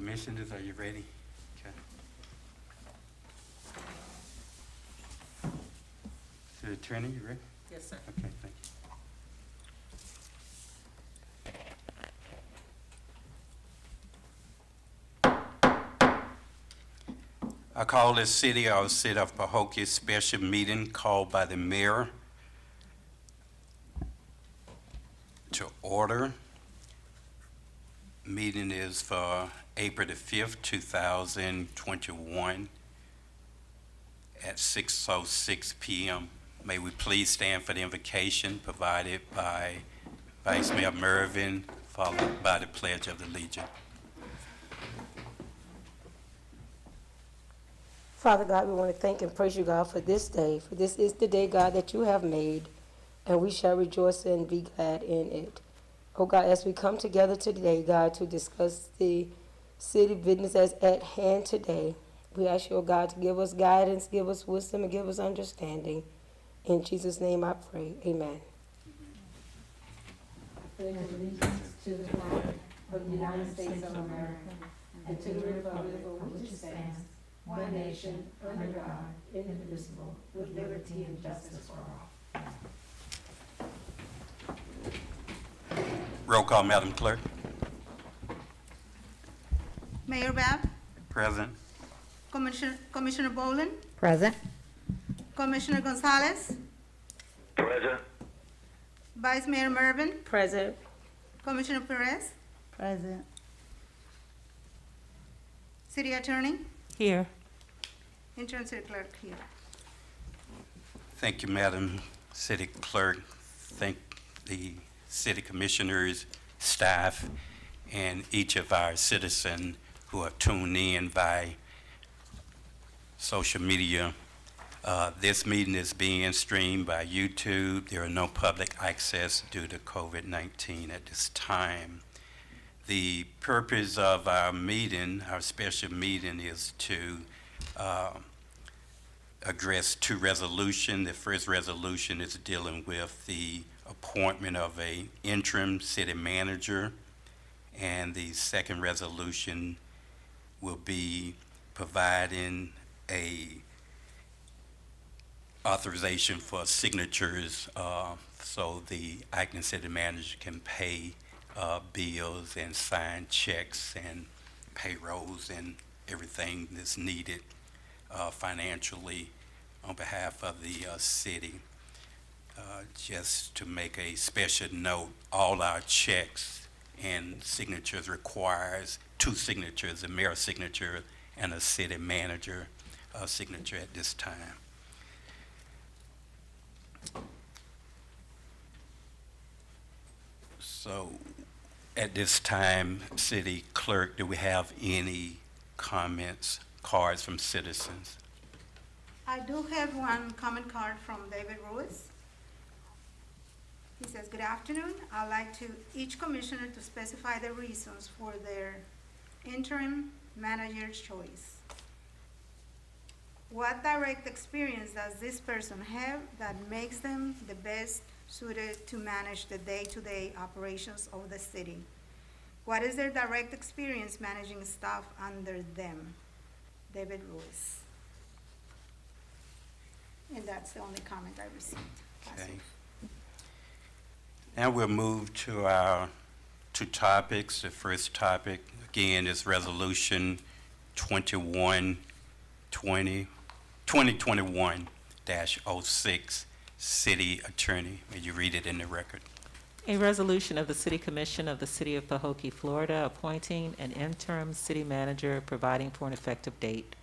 Commissioners, are you ready? Okay. City Attorney, you ready? Yes, sir. Okay, thank you. I call this city of Pahokee special meeting called by the mayor to order. Meeting is for April the 5th, 2021 at 6:06 p.m. May we please stand for the invocation provided by Vice Mayor Mervin, followed by the Pledge of Allegiance. Father God, we want to thank and praise you, God, for this day. For this is the day, God, that you have made, and we shall rejoice and be glad in it. Oh, God, as we come together today, God, to discuss the city business as at hand today, we ask you, oh God, to give us guidance, give us wisdom, and give us understanding. In Jesus' name I pray. Amen. I pledge allegiance to the flag of the United States of America and to the republic for which it stands, one nation, under God, indivisible, with liberty and justice for all. Roll call, Madam Clerk. Mayor Webb, Present. Commissioner Boland, Present. Commissioner Gonzalez, Present. Vice Mayor Mervin, Present. Commissioner Perez, Present. City Attorney, Here. Interim City Clerk here. Thank you, Madam City Clerk. Thank the City Commissioners, staff, and each of our citizens who have tuned in by social media. This meeting is being streamed by YouTube. There are no public access due to COVID-19 at this time. The purpose of our meeting, our special meeting, is to address two resolutions. The first resolution is dealing with the appointment of an interim city manager, and the second resolution will be providing a authorization for signatures so the acting city manager can pay bills and sign checks and payrolls and everything that's needed financially on behalf of the city. Just to make a special note, all our checks and signatures requires two signatures, a mayor's signature and a city manager signature at this time. So at this time, City Clerk, do we have any comments, cards from citizens? I do have one comment card from David Ruiz. He says, good afternoon. I'd like each commissioner to specify the reasons for their interim manager choice. What direct experience does this person have that makes them the best suited to manage the day-to-day operations of the city? What is their direct experience managing staff under them? David Ruiz. And that's the only comment I received. Okay. Now we'll move to our two topics. The first topic, again, is Resolution 2021-06, City Attorney. May you read it in the record? A resolution of the City Commission of the City of Pahokee, Florida, appointing an interim city manager, providing for an effective date.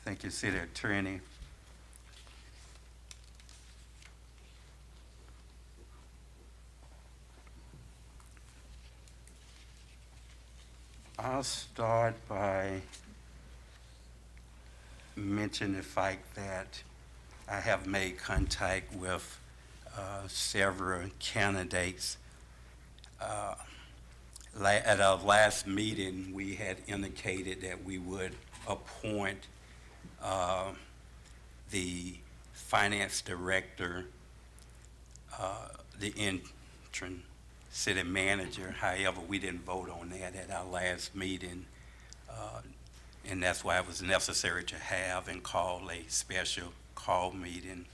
Thank you, City Attorney. I'll start by mentioning the fact that I have made contact with several candidates. At our last meeting, we had indicated that we would appoint the finance director, the interim city manager. However, we didn't vote on that at our last meeting, and that's why it was necessary to have and call a special call meeting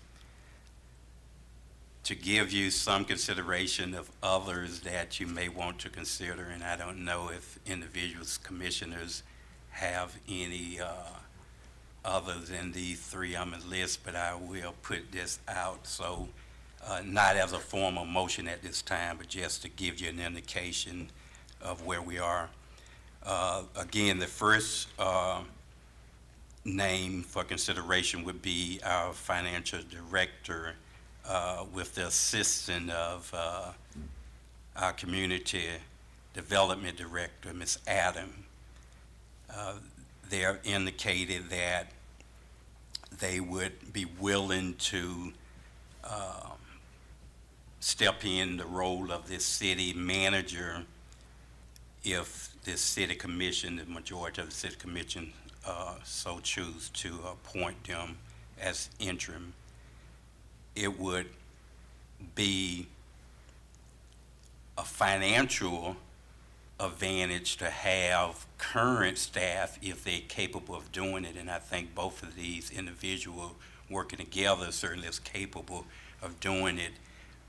to give you some consideration of others that you may want to consider. And I don't know if individuals, commissioners, have any other than these three on the list, but I will put this out. So not as a formal motion at this time, but just to give you an indication of where we are. Again, the first name for consideration would be our financial director, with the assistance of our community development director, Ms. Adam. They're indicated that they would be willing to step in the role of this city manager if this city commission, the majority of the city commission, so choose to appoint them as interim. It would be a financial advantage to have current staff if they're capable of doing it, and I think both of these individuals working together certainly is capable of doing it.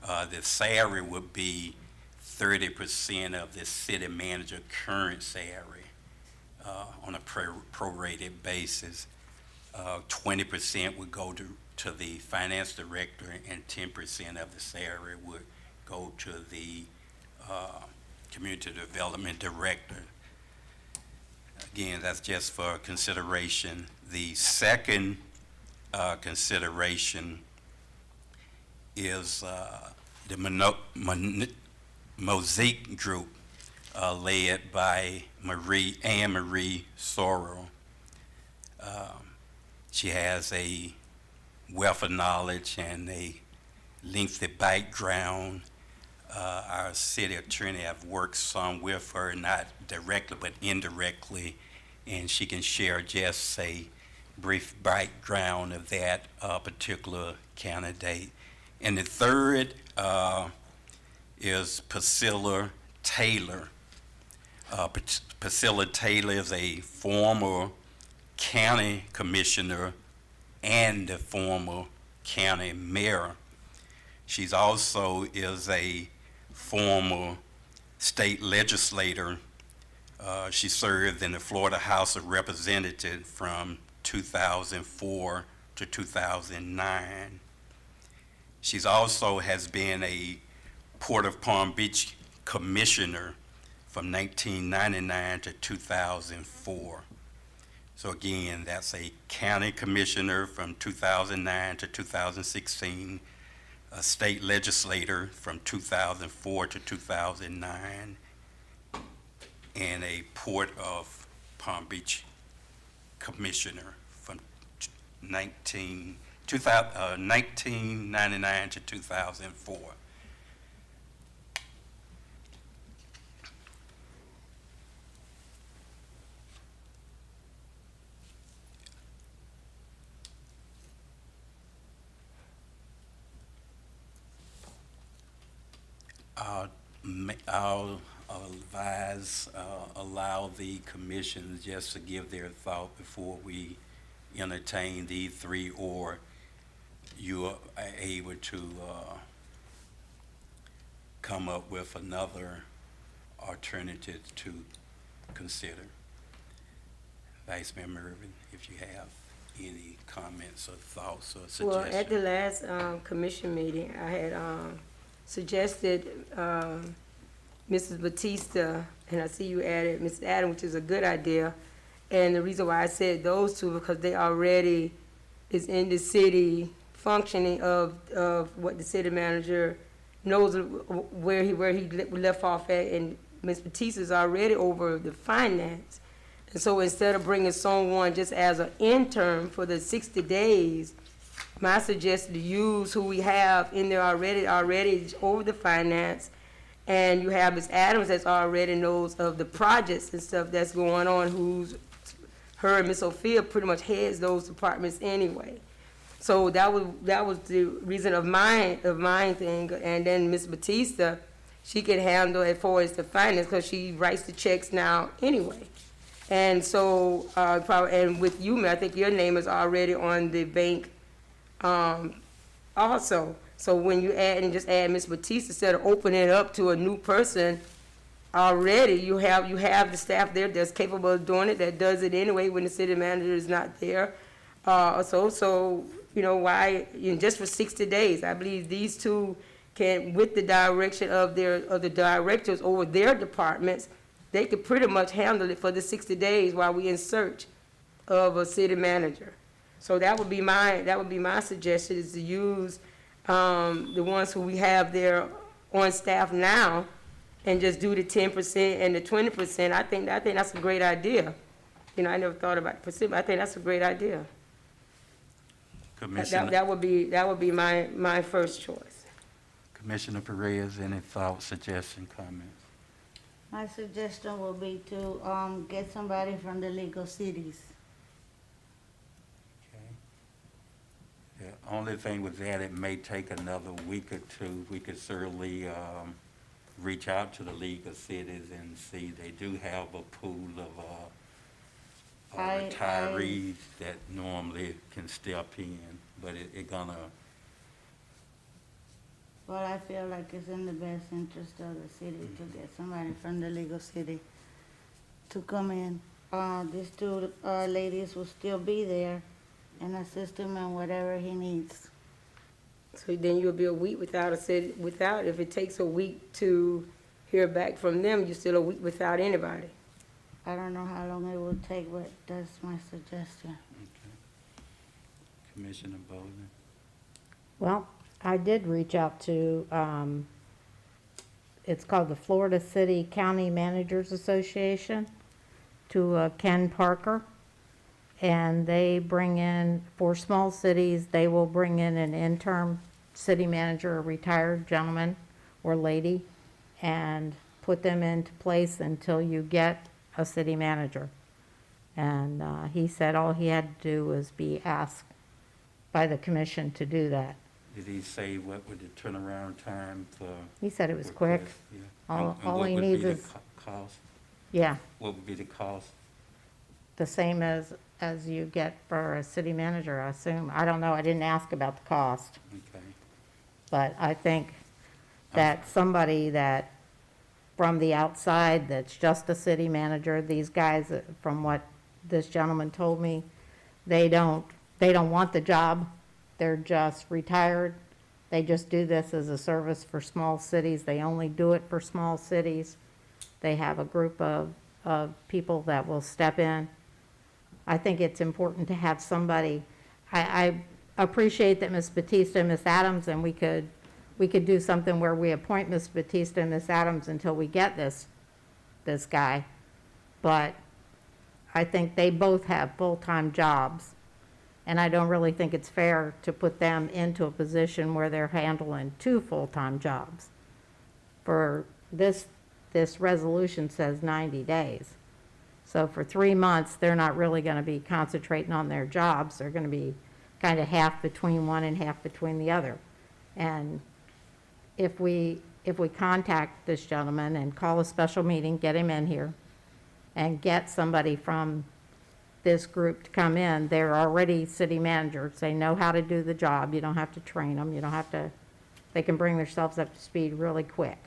The salary would be 30% of the city manager current salary on a prorated basis. 20% would go to the finance director, and 10% of the salary would go to the community development director. Again, that's just for consideration. The second consideration is the Mosaic Group, led by Anne Marie Sorrell. She has a wealth of knowledge and a lengthy background. Our city attorney have worked some with her, not directly but indirectly, and she can share just a brief background of that particular candidate. And the third is Priscilla Taylor. Priscilla Taylor is a former county commissioner and a former county mayor. She's also is a former state legislator. She served in the Florida House of Representatives from 2004 to 2009. She's also has been a Port of Palm Beach commissioner from 1999 to 2004. So again, that's a county commissioner from 2009 to 2016, a state legislator from 2004 to 2009, and a Port of Palm Beach commissioner from 1999 to 2004. I'll advise, allow the commission just to give their thought before we entertain these three, or you are able to come up with another alternative to consider. Vice Mayor Mervin, if you have any comments or thoughts or suggestions. Well, at the last commission meeting, I had suggested Mrs. Batista, and I see you added Mrs. Adam, which is a good idea. And the reason why I said those two, because they already is in the city functioning of what the city manager knows where he left off at, and Ms. Batista is already over the finance. And so instead of bringing someone just as an intern for the 60 days, my suggestion to use who we have in there already over the finance, and you have Ms. Adams that's already knows of the projects and stuff that's going on, her and Ms. Sophia pretty much heads those departments anyway. So that was the reason of mine thing. And then Ms. Batista she can handle as far as the finance, because she writes the checks now anyway. And so, and with you, I think your name is already on the bank, also. So when you add, and just add Ms. Batiste, instead of opening it up to a new person, already you have the staff there that's capable of doing it, that does it anyway when the city manager is not there. So, you know, why, you know, just for 60 days, I believe these two can, with the direction of the directors over their departments, they could pretty much handle it for the 60 days while we in search of a city manager. So that would be my suggestion, is to use the ones who we have there on staff now, and just do the 10% and the 20%. I think that's a great idea. You know, I never thought about Priscilla. I think that's a great idea. Commissioner, That would be my first choice. Commissioner Perez, any thoughts, suggestions, comments? My suggestion would be to get somebody from the legal cities. Okay. The only thing with that, it may take another week or two. We could certainly reach out to the League of Cities and see. They do have a pool of retirees that normally can step in, but it gonna. Well, I feel like it's in the best interest of the city to get somebody from the legal city to come in. These two ladies will still be there and assist him in whatever he needs. So then you'll be a week without a city, if it takes a week to hear back from them, you're still a week without anybody. I don't know how long it will take, but that's my suggestion. Okay. Commissioner Bowden. Well, I did reach out to, it's called the Florida City County Managers Association, to Ken Parker. And they bring in, for small cities, they will bring in an interim city manager, a retired gentleman or lady, and put them into place until you get a city manager. And he said all he had to do was be asked by the commission to do that. Did he say what would the turnaround time for? He said it was quick. request? Yeah. All- And all what he would be needs the is- cost? Yeah, What would be the cost? the same as you get for a city manager, I assume. I don't know, I didn't ask about the cost. Okay. But I think that somebody that, from the outside, that's just a city manager, these guys, from what this gentleman told me, they don't want the job. They're just retired. They just do this as a service for small cities. They only do it for small cities. They have a group of people that will step in. I think it's important to have somebody. I appreciate that Ms. Batista and Ms. Adams, and we could do something where we appoint Ms. Batista and Ms. Adams until we get this guy. But I think they both have full-time jobs, and I don't really think it's fair to put them into a position where they're handling two full-time jobs. For this resolution says 90 days. So for 3 months, they're not really going to be concentrating on their jobs. They're going to be kind of half between one and half between the other. And if we contact this gentleman and call a special meeting, get him in here, and get somebody from this group to come in, they're already city managers. They know how to do the job. You don't have to train them. You don't have to, they can bring themselves up to speed really quick.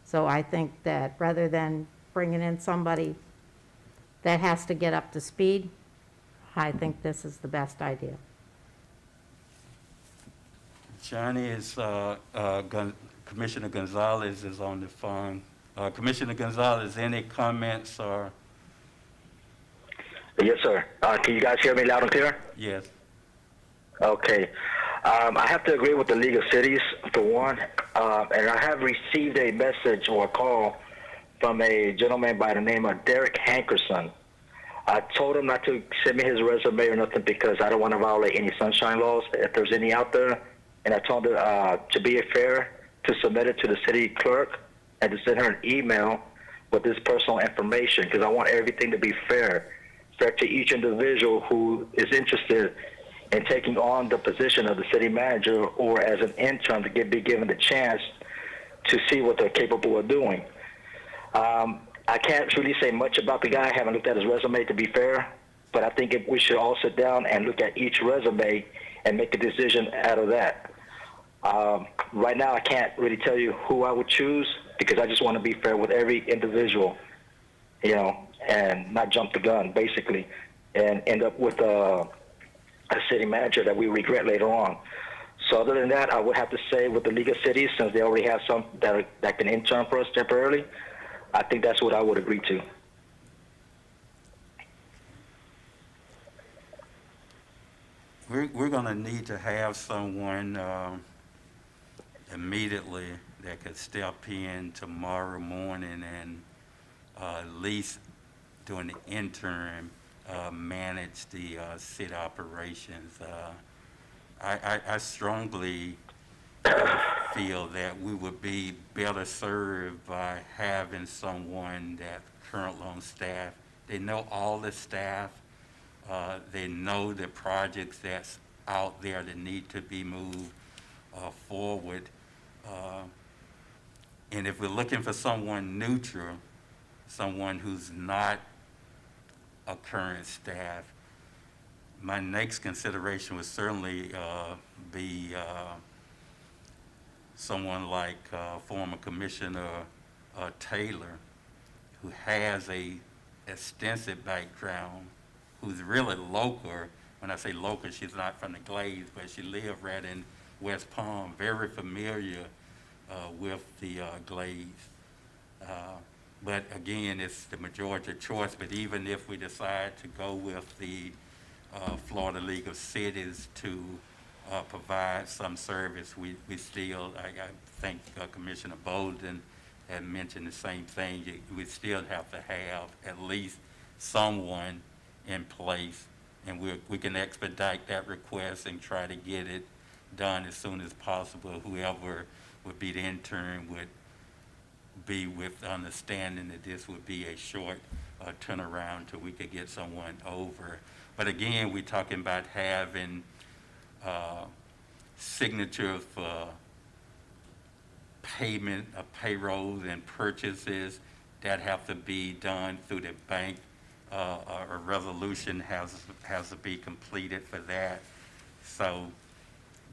So I think that rather than bringing in somebody that has to get up to speed, I think this is the best idea. Johnny is, Commissioner Gonzalez is on the phone. Commissioner Gonzalez, any comments or? Yes, sir. Can you guys hear me loud and clear? Yes. Okay. I have to agree with the League of Cities, for one. And I have received a message or a call from a gentleman by the name of Derek Hankerson. I told him not to send me his resume or nothing because I don't want to violate any sunshine laws, if there's any out there. And I told him to be fair, to submit it to the city clerk and to send her an email with this personal information, because I want everything to be fair to each individual who is interested in taking on the position of the city manager or as an intern to be given the chance to see what they're capable of doing. I can't really say much about the guy. I haven't looked at his resume, to be fair, but I think we should all sit down and look at each resume and make a decision out of that. Right now, I can't really tell you who I would choose because I just want to be fair with every individual, you know, and not jump the gun, basically, and end up with a city manager that we regret later on. So other than that, I would have to say with the League of Cities, since they already have some that can intern for us temporarily, I think that's what I would agree to. We're going to need to have someone immediately that could step in tomorrow morning and at least during the interim manage the city operations. I strongly feel that we would be better served by having someone that's currently on staff. They know all the staff. They know the projects that's out there that need to be moved forward. And if we're looking for someone neutral, someone who's not a current staff, my next consideration would certainly be someone like former Commissioner Taylor, who has a extensive background, who's really local. When I say local, she's not from the Glades, but she lived right in West Palm, very familiar with the Glades. But again, it's the majority choice, but even if we decide to go with the Florida League of Cities to provide some service, we still, I think Commissioner Bolden had mentioned the same thing, we still have to have at least someone in place, and we can expedite that request and try to get it done as soon as possible. Whoever would be the intern would be with understanding that this would be a short turnaround till we could get someone over. But again, we're talking about having signatures for payment of payrolls and purchases that have to be done through the bank. A resolution has to be completed for that. So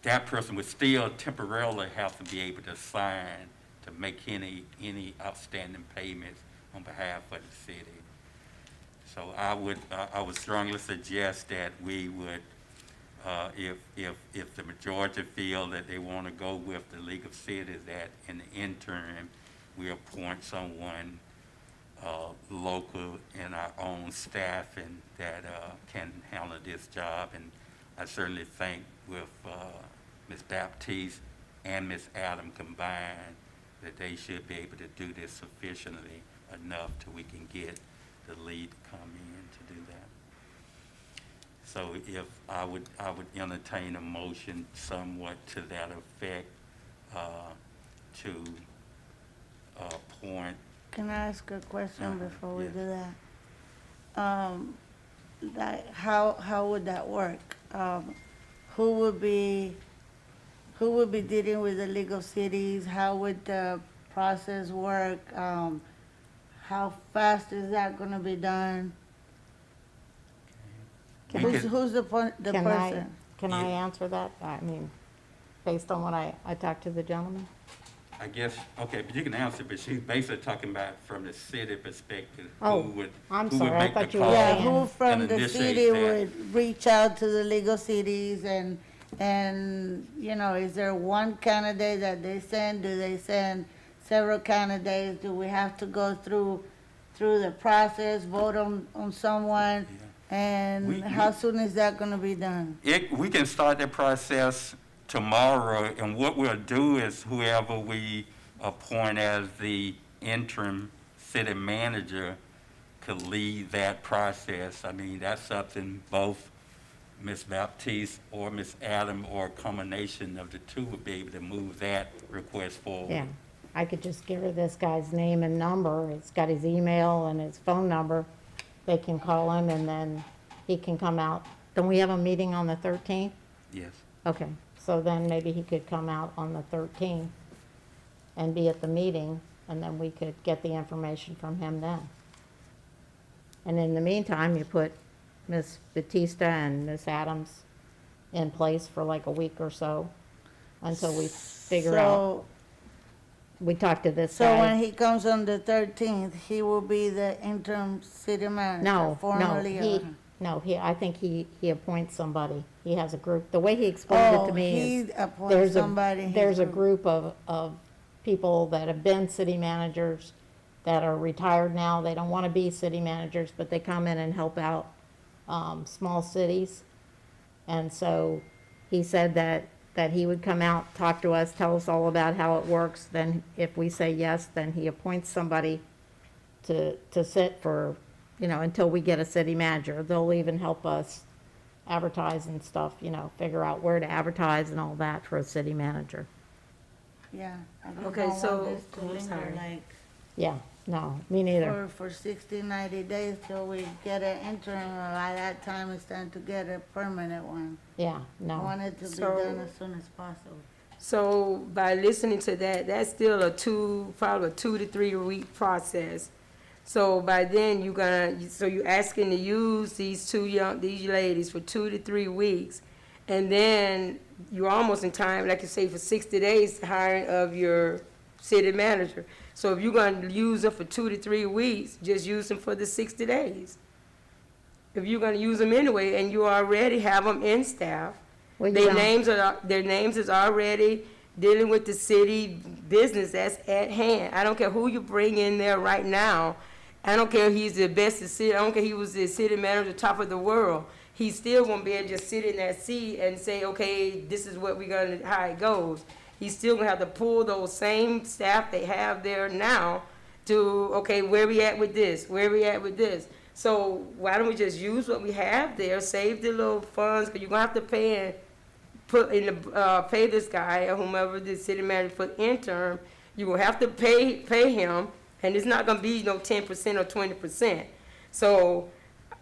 that person would still temporarily have to be able to sign to make any outstanding payments on behalf of the city. So I would strongly suggest that we would, if the majority feel that they want to go with the League of Cities, that in the interim we appoint someone local in our own staff and that can handle this job. And I certainly think with Ms. Baptiste and Ms. Adam combined that they should be able to do this sufficiently enough till we can get the lead to come in to do that. So if I would entertain a motion somewhat to that effect to appoint. Can I ask a question before we yes. do that? Like how would that work? Who would be dealing with the League of Cities? How would the process work? How fast is that going to be done? Who's the person? Can I answer that? I mean, based on what I talked to the gentleman? I guess, okay, but you can answer, but she's basically talking about from the city perspective. Oh, who would I thought you were Yeah, saying. who from and the initiate city that. would reach out to the League of Cities and you know, is there one candidate that they send? Do they send several candidates? Do we have to go through the process, vote on someone? Yeah. And how soon is that gonna be done? We can start that process tomorrow, and what we'll do is whoever we appoint as the interim city manager could lead that process. I mean, that's something both Ms. Baptiste or Ms. Adam or a combination of the two would be able to move that request forward. Yeah, I could just give her this guy's name and number. It's got his email and his phone number. They can call him and then he can come out. Don't we have a meeting on the 13th? Yes. Okay, so then maybe he could come out on the 13th and be at the meeting, and then we could get the information from him then. And in the meantime, you put Ms. Batista and Ms. Adams in place for like a week or so until we figure out. We talked to this So when guy. he comes on the 13th, he will be the interim city manager No, formally? I think he appoints somebody. He has a group. The way he explained it to me is he appoints somebody. there's a group of people that have been city managers that are retired now. They don't want to be city managers, but they come in and help out small cities. And so he said that he would come out, talk to us, tell us all about how it works. Then if we say yes, then he appoints somebody to sit for, until we get a city manager. They'll even help us advertise and stuff, figure out where to advertise and all that for a city manager. Yeah. I just Okay, don't want so- this to I'm linger, sorry. like, Yeah, no, me neither. for 60, 90 days till we get an interim, and by that time it's time to get a permanent one. Yeah, I no. want it to be So- done as soon as possible. So by listening to that, that's still probably a 2 to 3 week process. So by then you're asking to use these ladies for 2 to 3 weeks. And then you're almost in time, like you say, for 60 days, hiring of your city manager. So if you're gonna use them for 2 to 3 weeks, just use them for the 60 days. If you're gonna use them anyway, and you already have them in staff, Well, you their don't- names is already dealing with the city business that's at hand. I don't care who you bring in there right now. I don't care if he's the best of city. I don't care if he was the city manager, top of the world. He still won't be able to just sit in that seat and say, okay, this is what we're gonna, how it goes. He's still gonna have to pull those same staff they have there now to, okay, where we at with this? Where we at with this? So why don't we just use what we have there, save the little funds, because you're gonna have to pay this guy or whomever the city manager for interim. You're gonna have to pay him, and it's not gonna be no 10% or 20%. So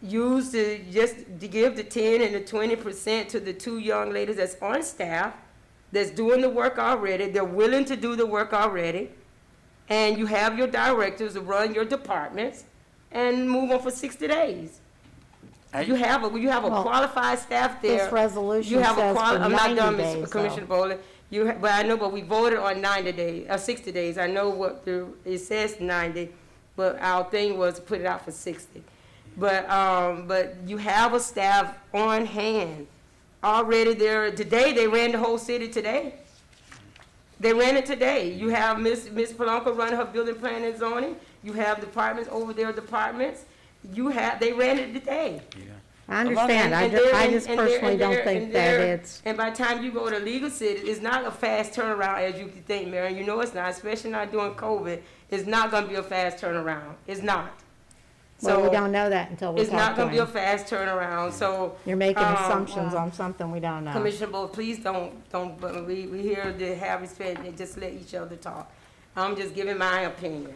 use just to give the 10 and the 20% to the 2 young ladies that's on staff, that's doing the work already. They're willing to do the work already. And you have your directors to run your departments and move on for 60 days. You have a Well, qualified staff there. This resolution You have a says for I'm not 90 done, days, Mr. Commissioner though. Bowler. But I know, but we voted on 90 days, 60 days. I know it says 90, but our thing was to put it out for 60. But you have a staff on hand already there. Today, they ran the whole city today. They ran it today. You have Ms. Polanco running her building plan and zoning. You have departments over their departments. They ran it today. I understand. I just personally don't think that it's, And by the time you go to legal city, it's not a fast turnaround as you think, Marion. You know it's not, especially not during COVID. It's not gonna be a fast turnaround. It's not. well, we So don't know that until we it's not talk to gonna be a him. fast turnaround, so. You're making um, assumptions on something we don't know. Commissioner Bowe, please don't, but we here to have respect and just let each other talk. I'm just giving my opinion.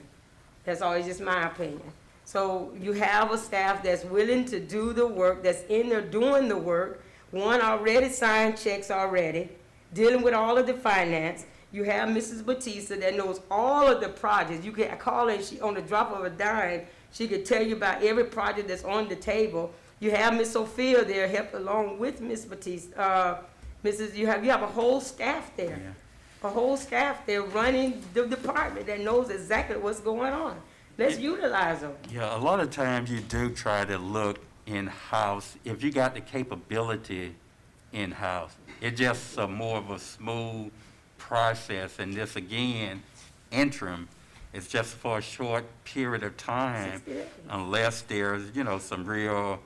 That's always just my opinion. So you have a staff that's willing to do the work, that's in there doing the work. One already signed checks already, dealing with all of the finance. You have Mrs. Batista that knows all of the projects. You can call her, she on the drop of a dime, she could tell you about every project that's on the table. You have Miss Sophia there, help along with Miss Batista. You have a whole staff there. Yeah. A whole staff there running the department that knows exactly what's going on. Let's utilize them. Yeah, a lot of times you do try to look in-house. If you got the capability in-house, it's just more of a smooth process. And this, again, interim, it's just for a short period of time, 60 days. unless there's, some real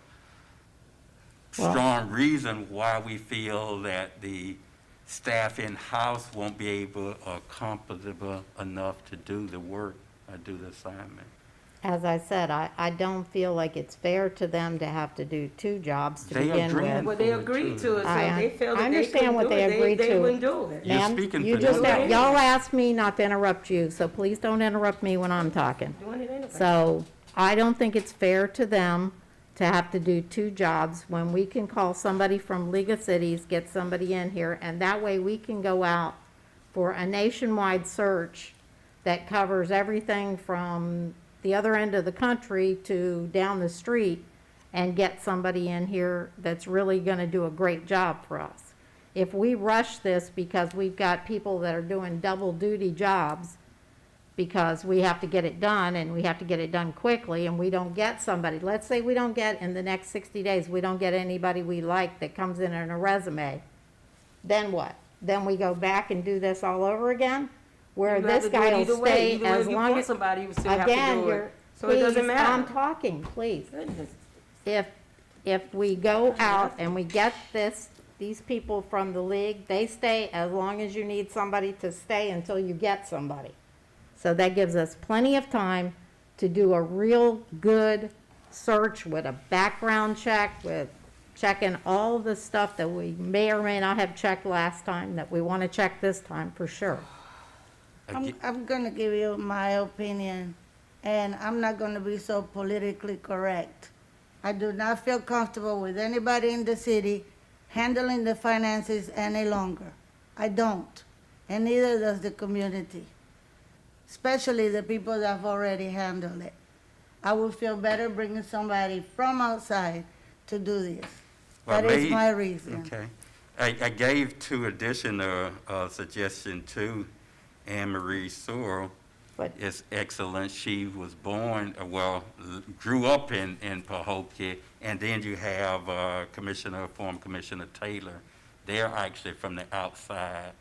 strong reason why we feel that the staff in-house won't be able or comfortable enough to do the work or do the assignment. As I said, I don't feel like it's fair to them to have to do 2 jobs to They begin agreed. with. Well, they agreed to it, so I- they felt I that they understand couldn't what do they it. agreed They to. wouldn't do it. You're Ma'am, speaking you for just them. y'all asked me not to interrupt you, so please don't interrupt me when I'm talking. Doing it anyway. So I don't think it's fair to them to have to do 2 jobs when we can call somebody from League of Cities, get somebody in here, and that way we can go out for a nationwide search that covers everything from the other end of the country to down the street and get somebody in here that's really gonna do a great job for us. If we rush this because we've got people that are doing double duty jobs because we have to get it done and we have to get it done quickly and we don't get somebody, let's say we don't get in the next 60 days, we don't get anybody we like that comes in a resume, then what? Then we go back and do this all over again? Where You have this to do guy it will either way. stay Either way, as if you long want as, somebody, you still have to again, do you're, it. So it doesn't please, matter. I'm talking, please. Goodness. If we go out and we get these people from the league, they stay as long as you need somebody to stay until you get somebody. So that gives us plenty of time to do a real good search with a background check, with checking all the stuff that we may or may not have checked last time, that we want to check this time for sure. I'm gonna give you my opinion, and I'm not gonna be so politically correct. I do not feel comfortable with anybody in the city handling the finances any longer. I don't, and neither does the community, especially the people that have already handled it. I would feel better bringing somebody from outside to do this. Well, That is my reason. Okay. I gave two additional suggestions to Anne Marie Searle. But It's excellent. She was born, grew up in Pahokee, and then you have former Commissioner Taylor. They're actually from the outside,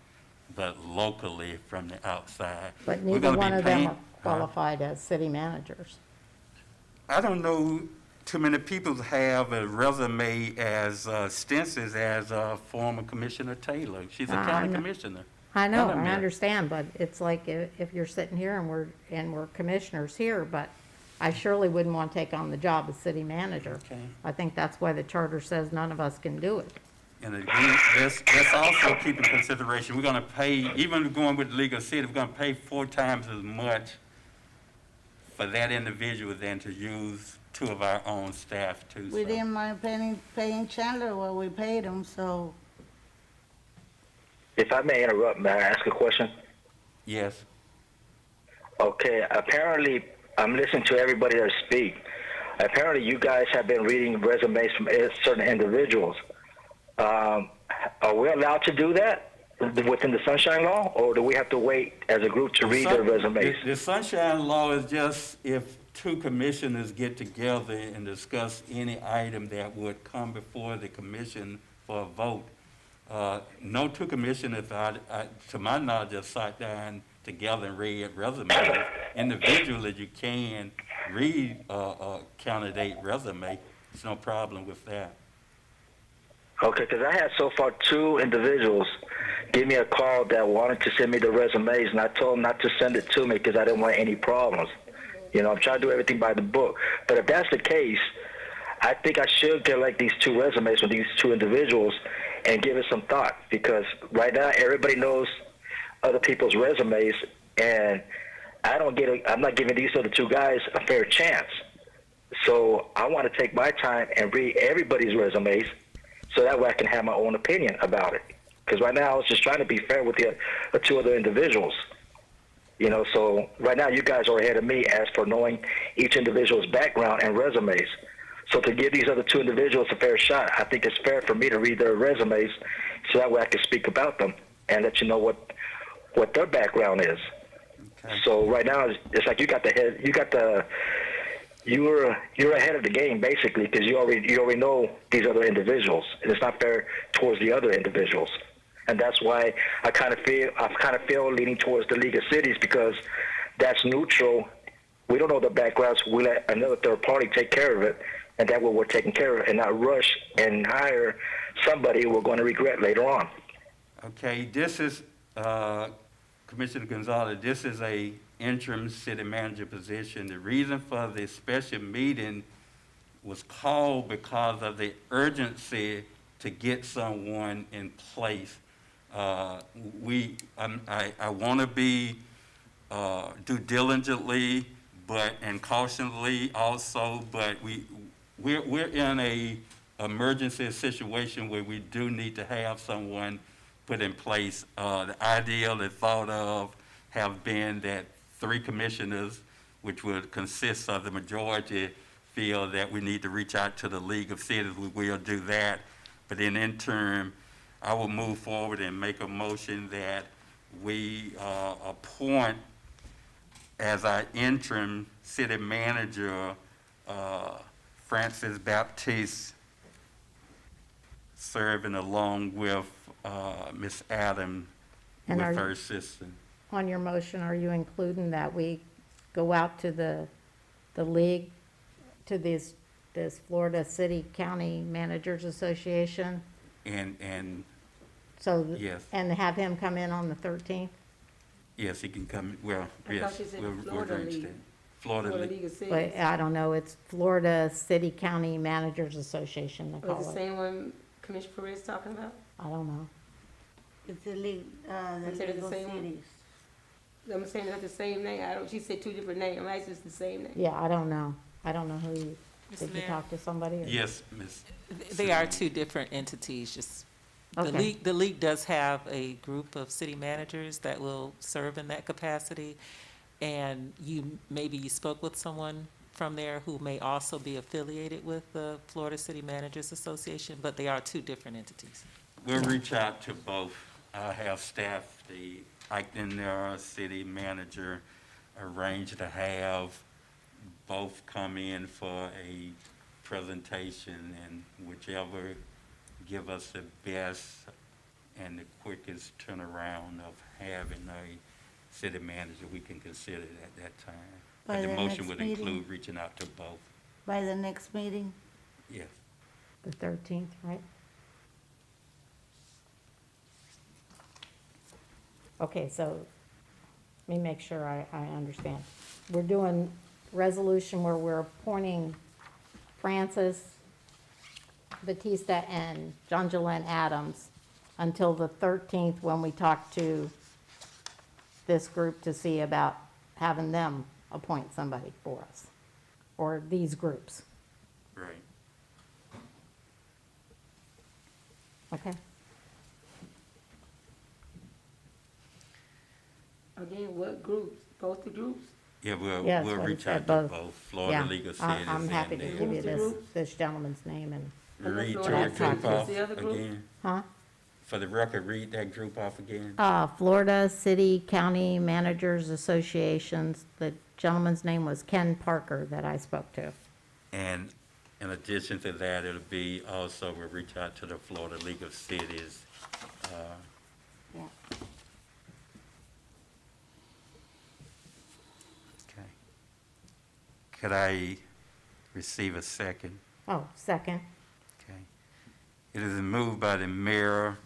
but locally from the outside. But We're neither gonna be one of them paying- are qualified as city managers. I don't know too many people have a resume as extensive as former Commissioner Taylor. She's a county know. commissioner. I know, Madam I Mayor. understand, but it's like if you're sitting here and we're commissioners here, but I surely wouldn't want to take on the job as city manager. Okay. I think that's why the charter says none of us can do it. And again, let's also keep in consideration, we're gonna pay, even going with legal city, we're gonna pay 4 times as much for that individual than to use 2 of our own staff too. We so. didn't mind paying Chandler what we paid him, so If I may interrupt, may I ask a question? Yes. Okay, apparently, I'm listening to everybody that speak. Apparently, you guys have been reading resumes from certain individuals. Are we allowed to do that within the Sunshine Law, or do we have to wait as a group to read their resumes? The Sunshine Law is just if 2 commissioners get together and discuss any item that would come before the commission for a vote. No 2 commissioners, to my knowledge, have sat down together and read resumes. Individually, you can read a candidate resume. There's no problem with that. Okay, because I had so far 2 individuals give me a call that wanted to send me the resumes, and I told them not to send it to me because I didn't want any problems. You know, I'm trying to do everything by the book. But if that's the case, I think I should collect these 2 resumes from these 2 individuals and give it some thought, because right now everybody knows other people's resumes, and I'm not giving these other 2 guys a fair chance. So I want to take my time and read everybody's resumes so that way I can have my own opinion about it. Because right now I was just trying to be fair with the 2 other individuals. You know, so right now you guys are ahead of me as for knowing each individual's background and resumes. So to give these other 2 individuals a fair shot, I think it's fair for me to read their resumes so that way I can speak about them and let you know what their background is. Okay. So right now it's like you're ahead of the game basically, because you already know these other individuals, and it's not fair towards the other individuals. And that's why I kind of feel leaning towards the League of Cities, because that's neutral. We don't know the backgrounds. We let another third party take care of it, and that way we're taking care of it, and not rush and hire somebody we're going to regret later on. Okay, this is, Commissioner Gonzalez, this is a interim city manager position. The reason for the special meeting was called because of the urgency to get someone in place. I want to be do diligently, and cautiously also, but we're in a emergency situation where we do need to have someone put in place. The thought of have been that three commissioners, which would consist of the majority, feel that we need to reach out to the League of Cities, we will do that. But in interim, I will move forward and make a motion that we appoint as our interim city manager, Francis Baptiste, serving along with Ms. Adams And with are her you- assistant. On your motion, are you including that we go out to the league, to this Florida City County Managers Association? And So, Yes. and have him come in on the 13th? yes, he can come, well, I yes. thought you said we'll Florida arrange League. that. Florida Florida League. League of Cities. But I don't know, it's Florida City County Managers Association, they Was the call it. same one Commissioner Perez talking about? I don't know. It's the league, the said it's legal the same one? cities. I'm saying that's the same name. I don't, she said two different names. I'm asking it's the same name. Yeah, I don't know. I don't know who you, Mr. did you Mayor? talk to somebody? or- Yes, Ms. They are two different entities, just, Okay. the league does have a group of city managers that will serve in that capacity. And maybe you spoke with someone from there who may also be affiliated with the Florida City Managers Association, but they are two different entities. We'll reach out to both. I'll have staff, the acting city manager, arrange to have both come in for a presentation, and whichever give us the best and the quickest turnaround of having a city manager, we can consider it at that time. By But the the motion next would meeting? include reaching out to both, By the next meeting? yes. The 13th, right? Okay, so let me make sure I understand. We're doing resolution where we're appointing Francis Batista and John Jalen Adams until the 13th, when we talk to this group to see about having them appoint somebody for us, or these groups, Right. okay? Again, what groups? Both the groups? Yeah, Yes, we'll what he reach said, out to both. both, Florida Yeah, League of I- Cities I'm happy and to the- give you Who's the this, group? this gentleman's name and, Read Florida your League. group What's off the other group? again. huh? For the record, read that group off again. Florida City County Managers Associations. The gentleman's name was Ken Parker that I spoke to. And in addition to that, it'll be also, we'll reach out to the Florida League of Cities. Yeah. Okay. Could I receive a second? Oh, second. Okay. It is moved by the mayor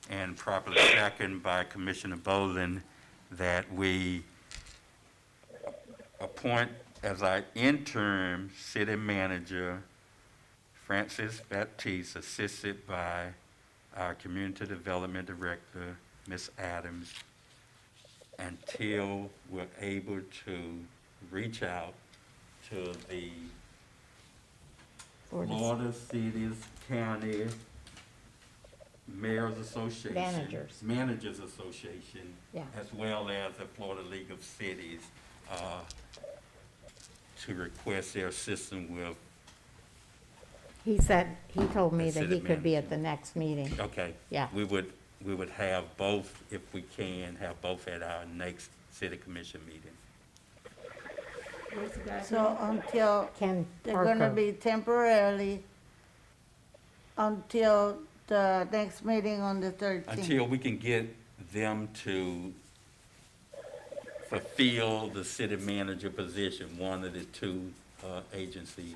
and properly second by Commissioner Bolden that we appoint as our interim city manager Francis Baptiste, assisted by our community development director, Ms. Adams, until we're able to reach out to the Florida Cities County Mayors Association. Managers Association. Yeah. As well as the Florida League of Cities, to request their assistance with, He said, he told me The that he city could be at manager. the next meeting. okay. Yeah. We would have both, if we can, have both at our next city commission meeting. What's the guy's name? So until, Ken they're Parker. gonna be temporarily until the next meeting on the 13th. Until we can get them to fulfill the city manager position, one of the two agencies,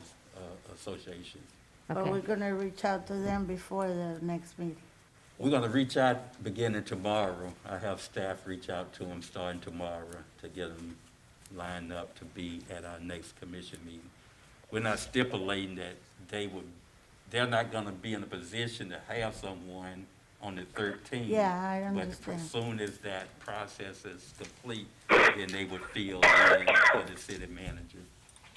associations. But Okay. we're gonna reach out to them before the next meeting. We're gonna reach out beginning tomorrow. I have staff reach out to them starting tomorrow to get them lined up to be at our next commission meeting. We're not stipulating that they're not gonna be in a position to have someone on the 13th. Yeah, I But understand. as soon as that process is complete, then they would fill in for the city manager.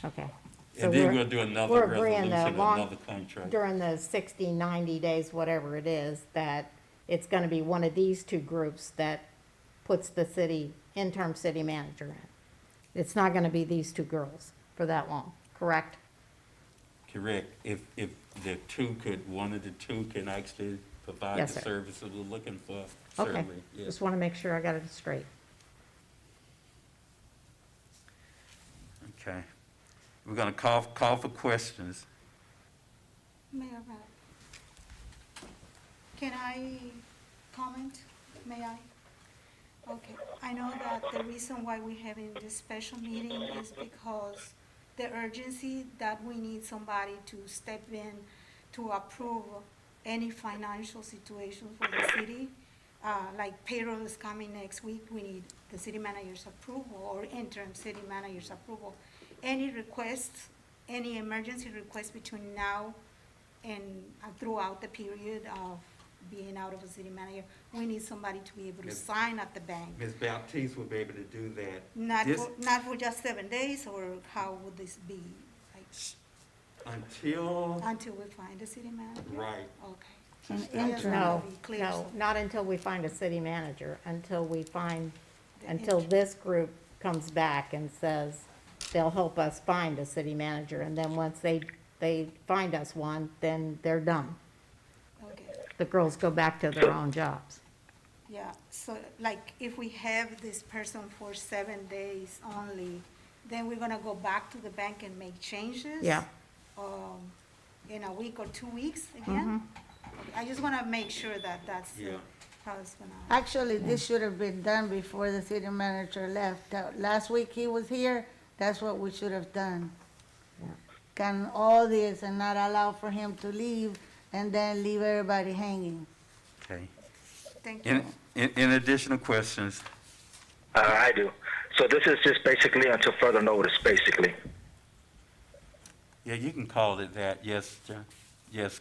Okay. So And then we're- we'll do another we're agreeing resolution, that long- another contract. During the 60, 90 days, whatever it is, that it's gonna be one of these two groups that puts the interim city manager in. It's not gonna be these two girls for that long, correct? Correct. If the two could, one of the two can actually provide Yes, the sir. services we're looking for, Okay, certainly, yes. just wanna make sure I got it straight. Okay. We're gonna call for questions. Mayor Bab, can I comment? May I? Okay, I know that the reason why we're having this special meeting is because the urgency that we need somebody to step in to approve any financial situation for the city. Like payroll is coming next week, we need the city manager's approval or interim city manager's approval. Any requests, any emergency requests between now and throughout the period of being out of a city manager, we need somebody to be able to Yes. sign at the bank. Ms. Baptiste will be able to do that. Not This- not for just 7 days, or how would this be? Like, Until, until we find a city manager? right, Okay. An I just interim. wanna No, be clear, no, so- not until we find a city manager, until we find, The until interim. this group comes back and says they'll help us find a city manager, and then once they find us one, then they're done. Okay, The girls go back to their own jobs. yeah, so like if we have this person for 7 days only, then we're gonna go back to the bank and make changes? Yeah. In a week or 2 weeks again? Okay, I just wanna make sure that that's Yeah. how it's gonna. Actually, this should have been done before the city manager left. Last week he was here, that's what we should have done. Can all this and not allow for him to leave and then leave everybody hanging. okay. Thank you. In additional questions, I do. So this is just basically until further notice, basically. yeah, you can call it that, yes, John, yes.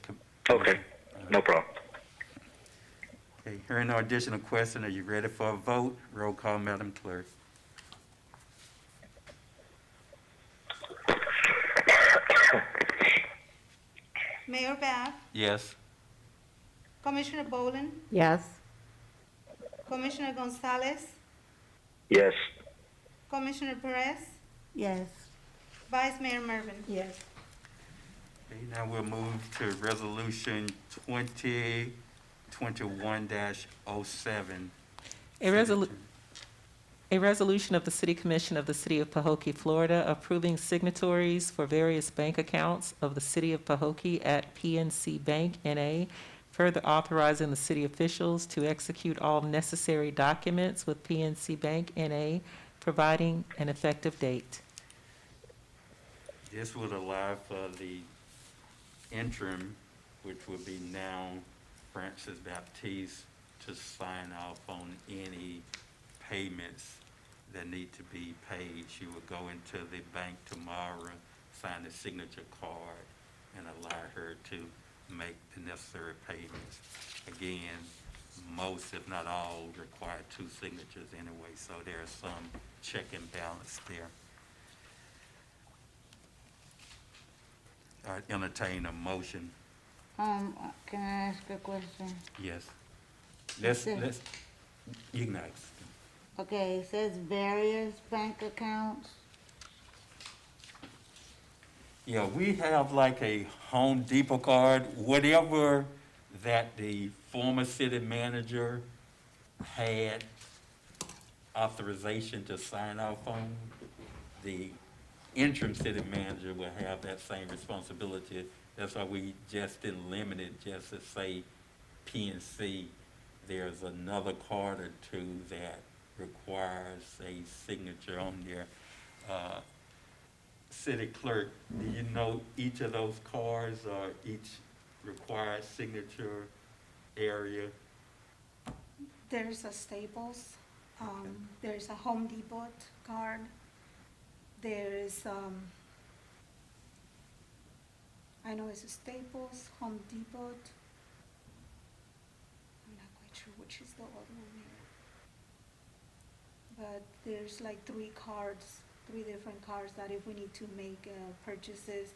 Okay, no problem. Okay, hearing no additional question, are you ready for a vote? Roll call, Madam Clerk. Mayor Bab, Yes, Commissioner Boland, Yes? Commissioner Gonzalez, Yes. Commissioner Perez, Yes. Vice Mayor Mervin. Yes. okay, now we'll move to Resolution 2021-07. A resolution of the City Commission of the City of Pahokee, Florida, approving signatories for various bank accounts of the City of Pahokee at PNC Bank, N.A., further authorizing the city officials to execute all necessary documents with PNC Bank, N.A., providing an effective date. This would allow for the interim, which would be now Francis Baptiste, to sign off on any payments that need to be paid. She would go into the bank tomorrow, sign the signature card, and allow her to make the necessary payments. Again, most, if not all, require 2 signatures anyway, so there's some check and balance there. I entertain a motion, Can I ask a question? yes. Sure. You can ask. Okay, it says various bank accounts. Yeah, we have like a Home Depot card, whatever that the former city manager had authorization to sign off on, the interim city manager will have that same responsibility. That's why we just didn't limit it just to say PNC. There's another card or 2 that requires a signature on there. City clerk, do you know each of those cards or each required signature area? There's a Staples, there's a Home Depot card, there's, I know it's a Staples, Home Depot. I'm not quite sure which is the other one here. But there's like 3 cards, 3 different cards that if we need to make purchases,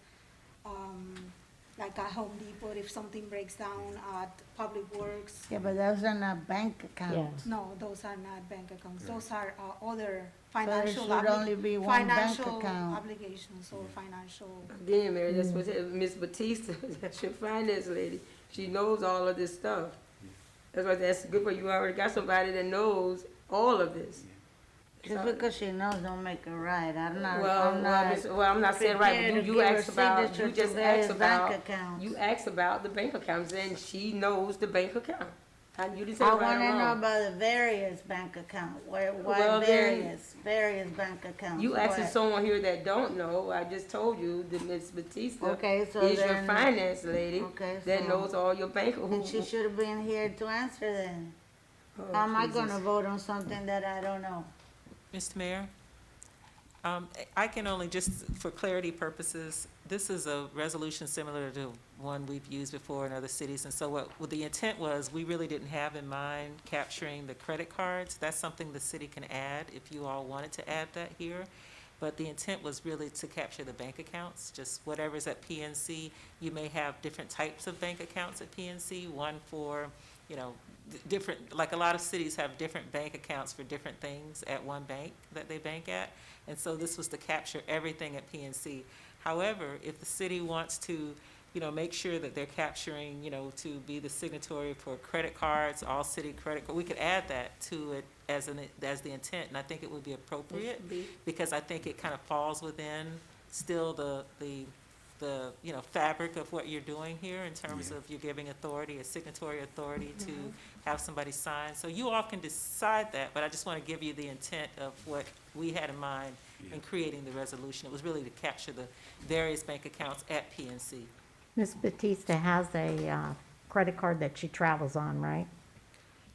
like at Home Depot, if something breaks down at Public Works. Yeah, but those are not bank accounts. No, those are not bank accounts. Those are other financial. should only be one bank financial account. obligations or financial. Again, Mary, that's what Miss Batista, that's your finance lady. She knows all of this stuff. That's why that's good for you. Already got somebody that knows all of this. Just because she knows don't make her right. I'm not, Well, I'm not saying right, prepared but to you give her asked about, signature you to just various asked bank about, accounts. you asked about the bank accounts, and she knows the bank account. And you didn't say I right want or to know wrong. about the various bank accounts. Why Well, then, various bank accounts? You asking What? someone here that don't know, I just told you that Miss Batista Okay, so is your then- finance lady Okay, that so- knows all your bank. And she should have been here to answer then. Oh, How am I Jesus. gonna vote on something that I don't know? Mr. Mayor? I can only, just for clarity purposes, this is a resolution similar to one we've used before in other cities. And so what the intent was, we really didn't have in mind capturing the credit cards. That's something the city can add if you all wanted to add that here. But the intent was really to capture the bank accounts, just whatever's at PNC. You may have different types of bank accounts at PNC, one for, different, like a lot of cities have different bank accounts for different things at one bank that they bank at. And so this was to capture everything at PNC. However, if the city wants to, make sure that they're capturing, to be the signatory for credit cards, all city credit, we could add that to it as the intent, and I think it would be appropriate, because I think it kind of falls within still the fabric of what you're doing here in terms of you're giving authority, a signatory authority to have somebody sign. So you all can decide that, but I just want to give you the intent of what we had in mind in creating the resolution. It was really to capture the various bank accounts at PNC. Ms. Batista has a credit card that she travels on, right?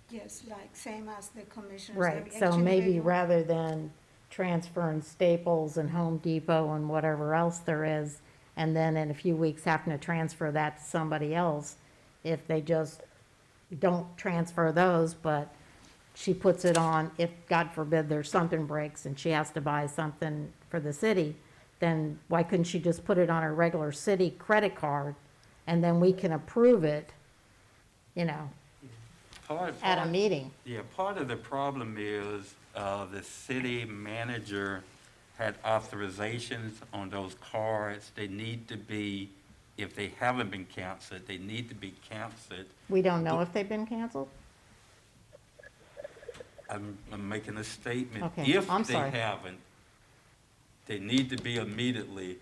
Yes, like same as the commissioners. Right, each so maybe individual. rather than transferring Staples and Home Depot and whatever else there is, and then in a few weeks having to transfer that to somebody else, if they just don't transfer those, but she puts it on, if, God forbid, there's something breaks and she has to buy something for the city, then why couldn't she just put it on her regular city credit card, and then we can approve it, at a meeting? Yeah, part of the problem is, the city manager had authorizations on those cards. They need to be, if they haven't been canceled, they need to be canceled. We don't know if they've been canceled? I'm making a statement. Okay, If I'm they sorry. haven't, they need to be immediately.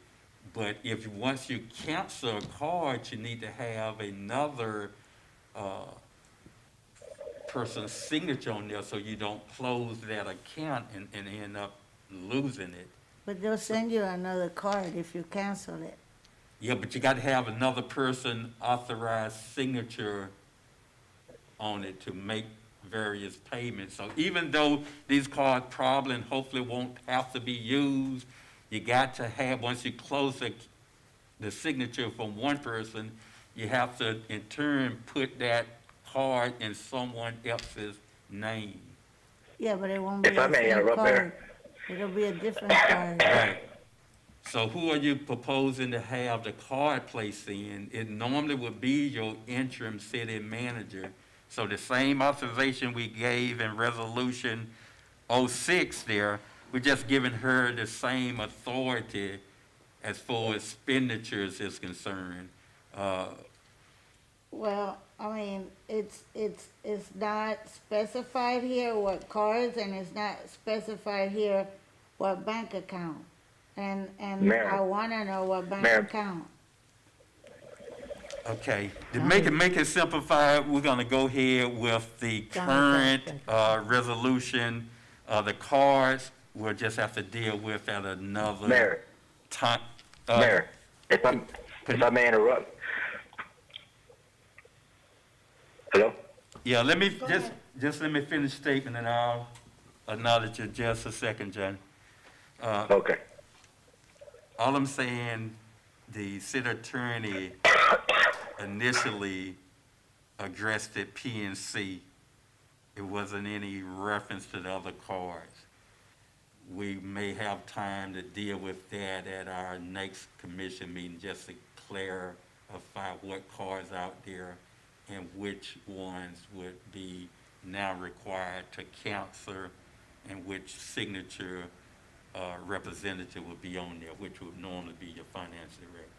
But once you cancel a card, you need to have another, person's signature on there so you don't close that account and end up losing it. But they'll send you another card if you cancel it. Yeah, but you got to have another person authorized signature on it to make various payments. So even though these cards probably and hopefully won't have to be used, you got to have, once you close the signature from one person, you have to in turn put that card in someone else's name. Yeah, but it won't be If I the may same interrupt card. there. It'll be a different card. Right. So who are you proposing to have the card placed in? It normally would be your interim city manager. So the same authorization we gave in resolution 06 there, we're just giving her the same authority as far as expenditures is concerned. Well, I mean, it's not specified here what cards, and it's not specified here what bank account. And Mayor. I wanna know what bank Mayor. account. Okay, to make it simplified, we're gonna go ahead with the current, resolution. The cards, we'll just have to deal with at another Mayor, time. Mayor, if I may interrupt. Hello? Yeah, let me, just let me finish statement and I'll acknowledge you just a second, John. Okay. All I'm saying, the city attorney initially addressed it PNC. It wasn't any reference to the other cards. We may have time to deal with that at our next commission meeting, just to clarify what cards out there and which ones would be now required to cancel and which signature representative would be on there, which would normally be your finance director.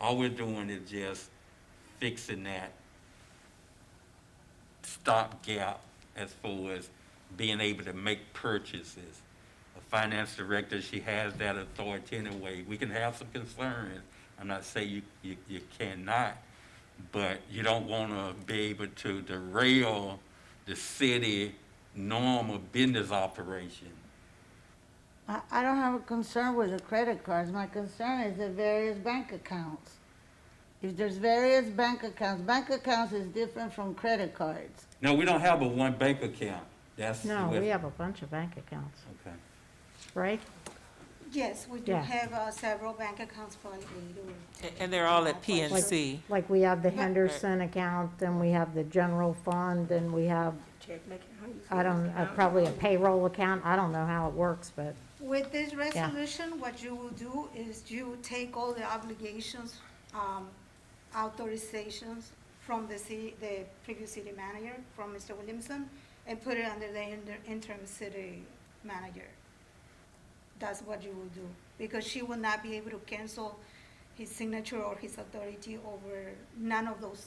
All we're doing is just fixing that stopgap as far as being able to make purchases. A finance director, she has that authority anyway. We can have some concerns. I'm not saying you cannot, but you don't want to be able to derail the city normal business operation. I don't have a concern with the credit cards. My concern is the various bank accounts. If there's various bank accounts is different from credit cards. No, we don't have a one bank account. That's No, we have a bunch of bank accounts, Okay. right? Yes, we do Yeah. have several bank accounts for Lido. And they're all at PNC. Like we have the Henderson account, and we have the general fund, and we have, Checking account, you I see don't, account. probably a payroll account. I don't know how it works, but, With this resolution, what you will do is you take all the obligations, authorizations from the previous city manager, from Mr. Williamson, and put it under the interim city manager. That's what you will do, because she will not be able to cancel his signature or his authority over none of those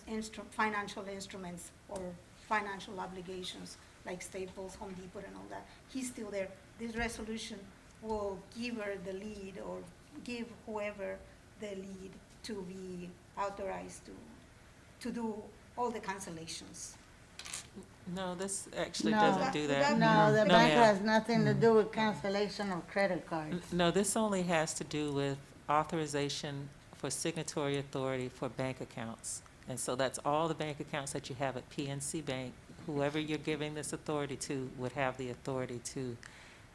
financial instruments or financial obligations like Staples, Home Depot, and all that. He's still there. This resolution will give her the lead, or give whoever the lead, to be authorized to do all the cancellations. No, this actually No. doesn't do that. No, the No, bank ma'am. has nothing to do with cancellation of credit cards. No, this only has to do with authorization for signatory authority for bank accounts. And so that's all the bank accounts that you have at PNC Bank. Whoever you're giving this authority to would have the authority to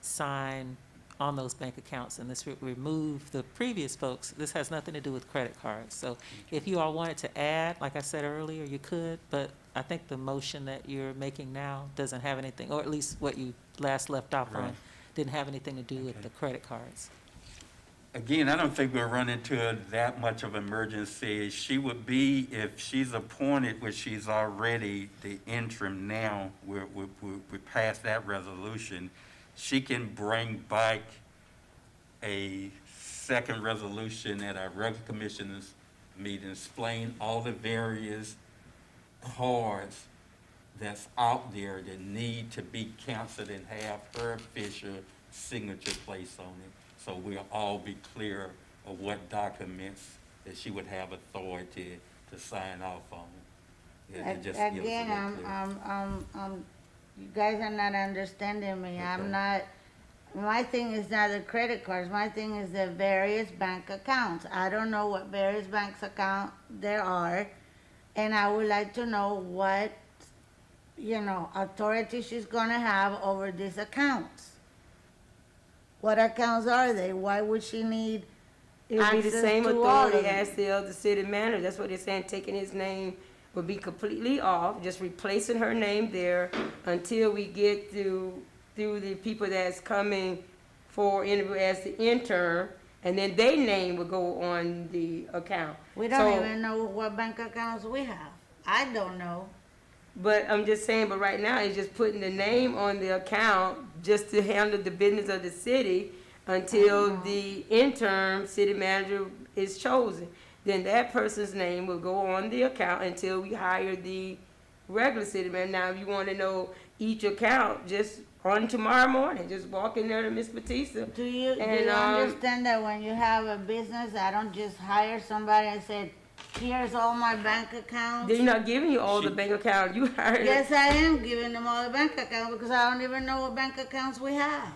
sign on those bank accounts. And this would remove the previous folks. This has nothing to do with credit cards. So if you all wanted to add, like I said earlier, you could, but I think the motion that you're making now doesn't have anything, or at least what you last left off on, Right. didn't have anything to do with Okay. the credit cards. Again, I don't think we'll run into that much of emergency. She would be, if she's appointed, which she's already the interim now, we're past that resolution, she can bring back a second resolution at our regular commissioners meeting, explain all the various cards that's out there that need to be canceled and have her official signature placed on it. So we'll all be clear of what documents that she would have authority to sign off on. It just gives us a Again, little clearer. you guys are not understanding me. I'm Okay. not, my thing is not the credit cards. My thing is the various bank accounts. I don't know what various banks account there are, and I would like to know what, authority she's gonna have over these accounts. What accounts are they? Why would she need It would be the access same to all of authority them? as the other city manager. That's what they're saying, taking his name would be completely off, just replacing her name there until we get through the people that's coming for interview as the intern, and then their name would go on the account. We don't So- even know what bank accounts we have. I don't know. But I'm just saying, but right now, it's just putting the name on the account just to handle the business of the city until the interim city manager is chosen. Then that person's name will go on the account until we hire the regular city manager. Now, if you want to know each account, just on tomorrow morning, just walk in there to Miss Batista. Do you And, understand that when you have a business, I don't just hire somebody and say, here's all my bank accounts? They're not giving you all the bank account. You hired. Yes, I am giving them all the bank accounts because I don't even know what bank accounts we have.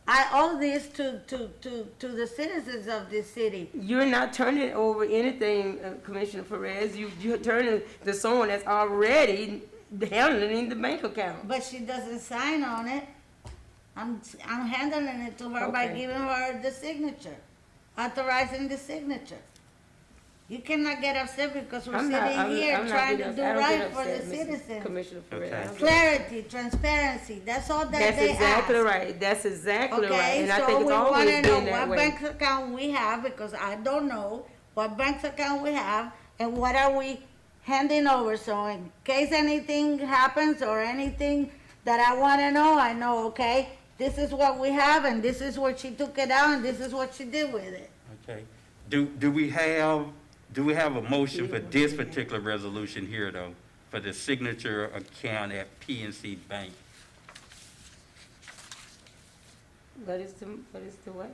I owe this to the citizens of this city. You're not turning over anything, Commissioner Perez. You're turning to someone that's already handling the bank account. But she doesn't sign on it. I'm handling it to her by Okay. giving her the signature, authorizing the signature. You cannot get upset because we're sitting here trying to do right for the citizens. Commissioner Perez. Okay. I don't get- Clarity, transparency, that's all that That's they exactly ask. right. That's exactly right. Okay, And I so think we it's always wanna know been that what way. bank account we have, because I don't know what bank account we have, and what are we handing over, so in case anything happens or anything that I want to know, I know, okay, this is what we have, and this is what she took it out, and this is what she did with it. Okay. Do we have a motion for this particular resolution here, though, for the signature account at PNC Bank? What is the what?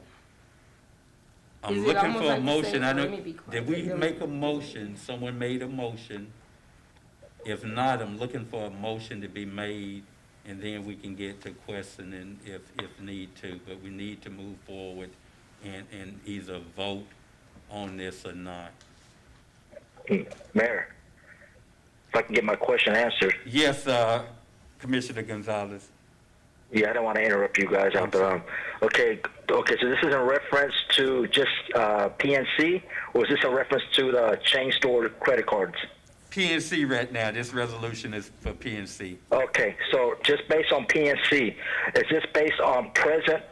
I'm Is it looking almost for a like the motion. same- I let don't, me be quiet. did we make a motion? Someone made a motion. If not, I'm looking for a motion to be made, and then we can get to questioning if need to. But we need to move forward and either vote on this or not. Mayor, if I can get my question answered. Yes, Commissioner Gonzalez. Yeah, I don't want to interrupt you guys out there. Okay, so this is in reference to just PNC, or is this in reference to the chain store credit cards? PNC right now. This resolution is for PNC. Okay, so just based on PNC, is this based on present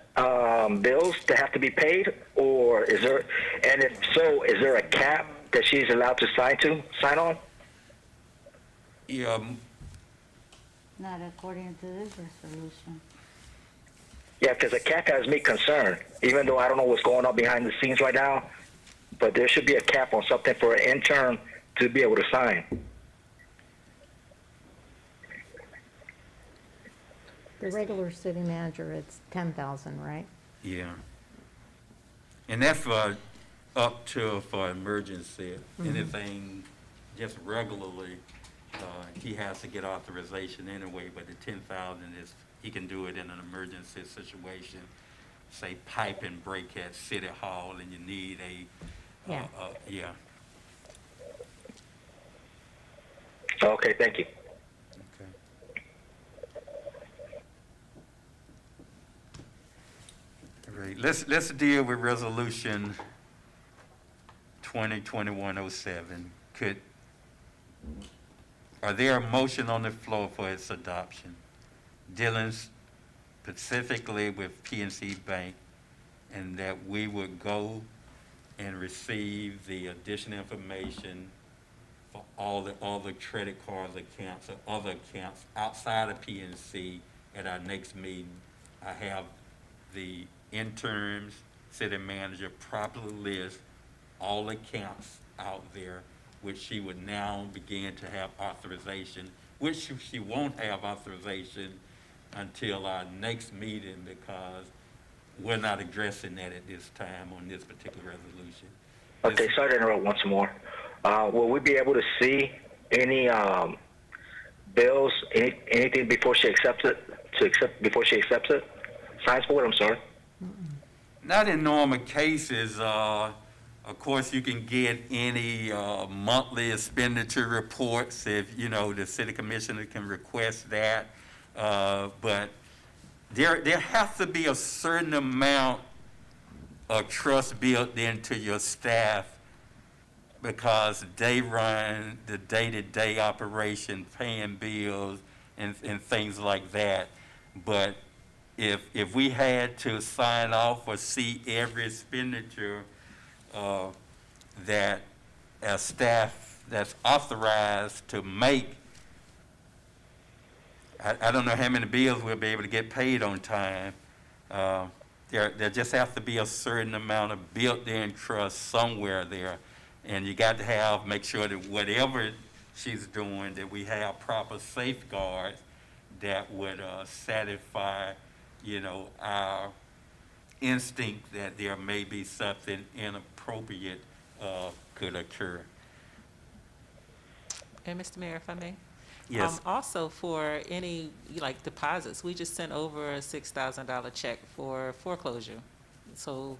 bills that have to be paid, or is there, and if so, is there a cap that she's allowed to sign on? Yeah, Not according to this resolution. Yeah, because the cap has me concerned, even though I don't know what's going on behind the scenes right now, but there should be a cap on something for an intern to be able to sign. The regular city manager, it's 10,000, right? yeah. And that's for up to for emergency. Anything just regularly, he has to get authorization anyway, but the 10,000 is, he can do it in an emergency situation. Say pipe and break at City Hall and you need Yeah. Yeah. Okay, thank you. Okay. All right, let's deal with resolution 2021-07. Are there a motion on the floor for its adoption? Dealing specifically with PNC Bank, and that we would go and receive the additional information for all the credit cards accounts or other accounts outside of PNC at our next meeting. I have the interim city manager properly list all accounts out there, which she would now begin to have authorization, which she won't have authorization until our next meeting because we're not addressing that at this time on this particular resolution. Okay, sorry to interrupt once more. Will we be able to see any bills, anything before she accepts it? Before she accepts it, signs for it. I'm sorry. Not in normal cases. Of course, you can get any monthly expenditure reports if, the city commissioner can request that. But there has to be a certain amount of trust built into your staff because they run the day-to-day operation, paying bills and things like that. But if we had to sign off or see every expenditure that a staff that's authorized to make, I don't know how many bills we'll be able to get paid on time. There just has to be a certain amount of built-in trust somewhere there. And you got to make sure that whatever she's doing, that we have proper safeguards that would satisfy, our instinct that there may be something inappropriate could occur. And Mr. Mayor, if I may? Yes. Also for any, deposits, we just sent over a $6,000 check for foreclosure. So,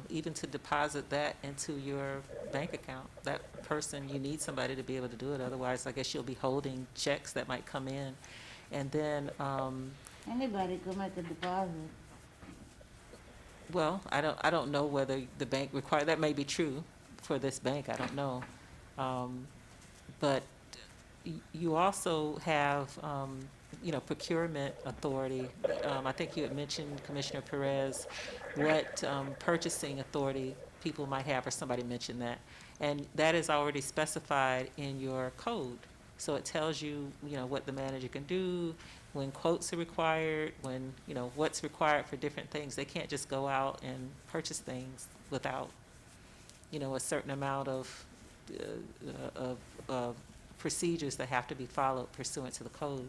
even to deposit that into your bank account, that person, you need somebody to be able to do it. Otherwise, I guess you'll be holding checks that might come in. And then, Anybody could make a deposit. well, I don't know whether the bank require, that may be true for this bank, I don't know. But you also have, Procurement Authority. I think you had mentioned, Commissioner Perez, what purchasing authority people might have, or somebody mentioned that. And that is already specified in your code. So it tells you, what the manager can do, when quotes are required, when, you know, what's required for different things. They can't just go out and purchase things without, you know, a certain amount of procedures that have to be followed pursuant to the code.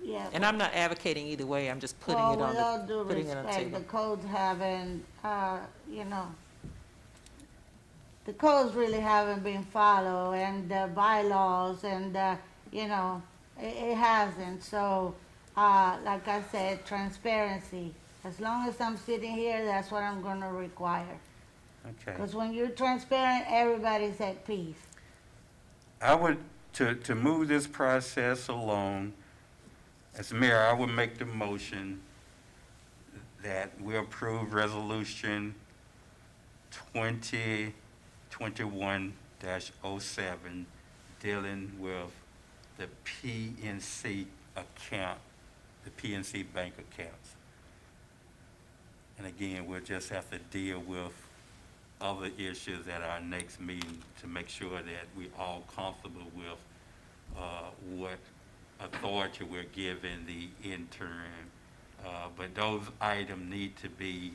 Yeah. And I'm not advocating either way, I'm just putting Well, it on with all the, due putting it on the respect, the table. codes haven't, you know, the codes really haven't been followed, and the bylaws, and, you know, it hasn't. So, like I said, transparency. As long as I'm sitting here, that's what I'm gonna require. Okay. Because when you're transparent, everybody's at peace. I would, to move this process along, as mayor, I would make the motion that we approve resolution 2021-07 dealing with the PNC account, the PNC bank accounts. And again, we'll just have to deal with other issues at our next meeting to make sure that we all comfortable with what authority we're giving the interim. But those items need to be,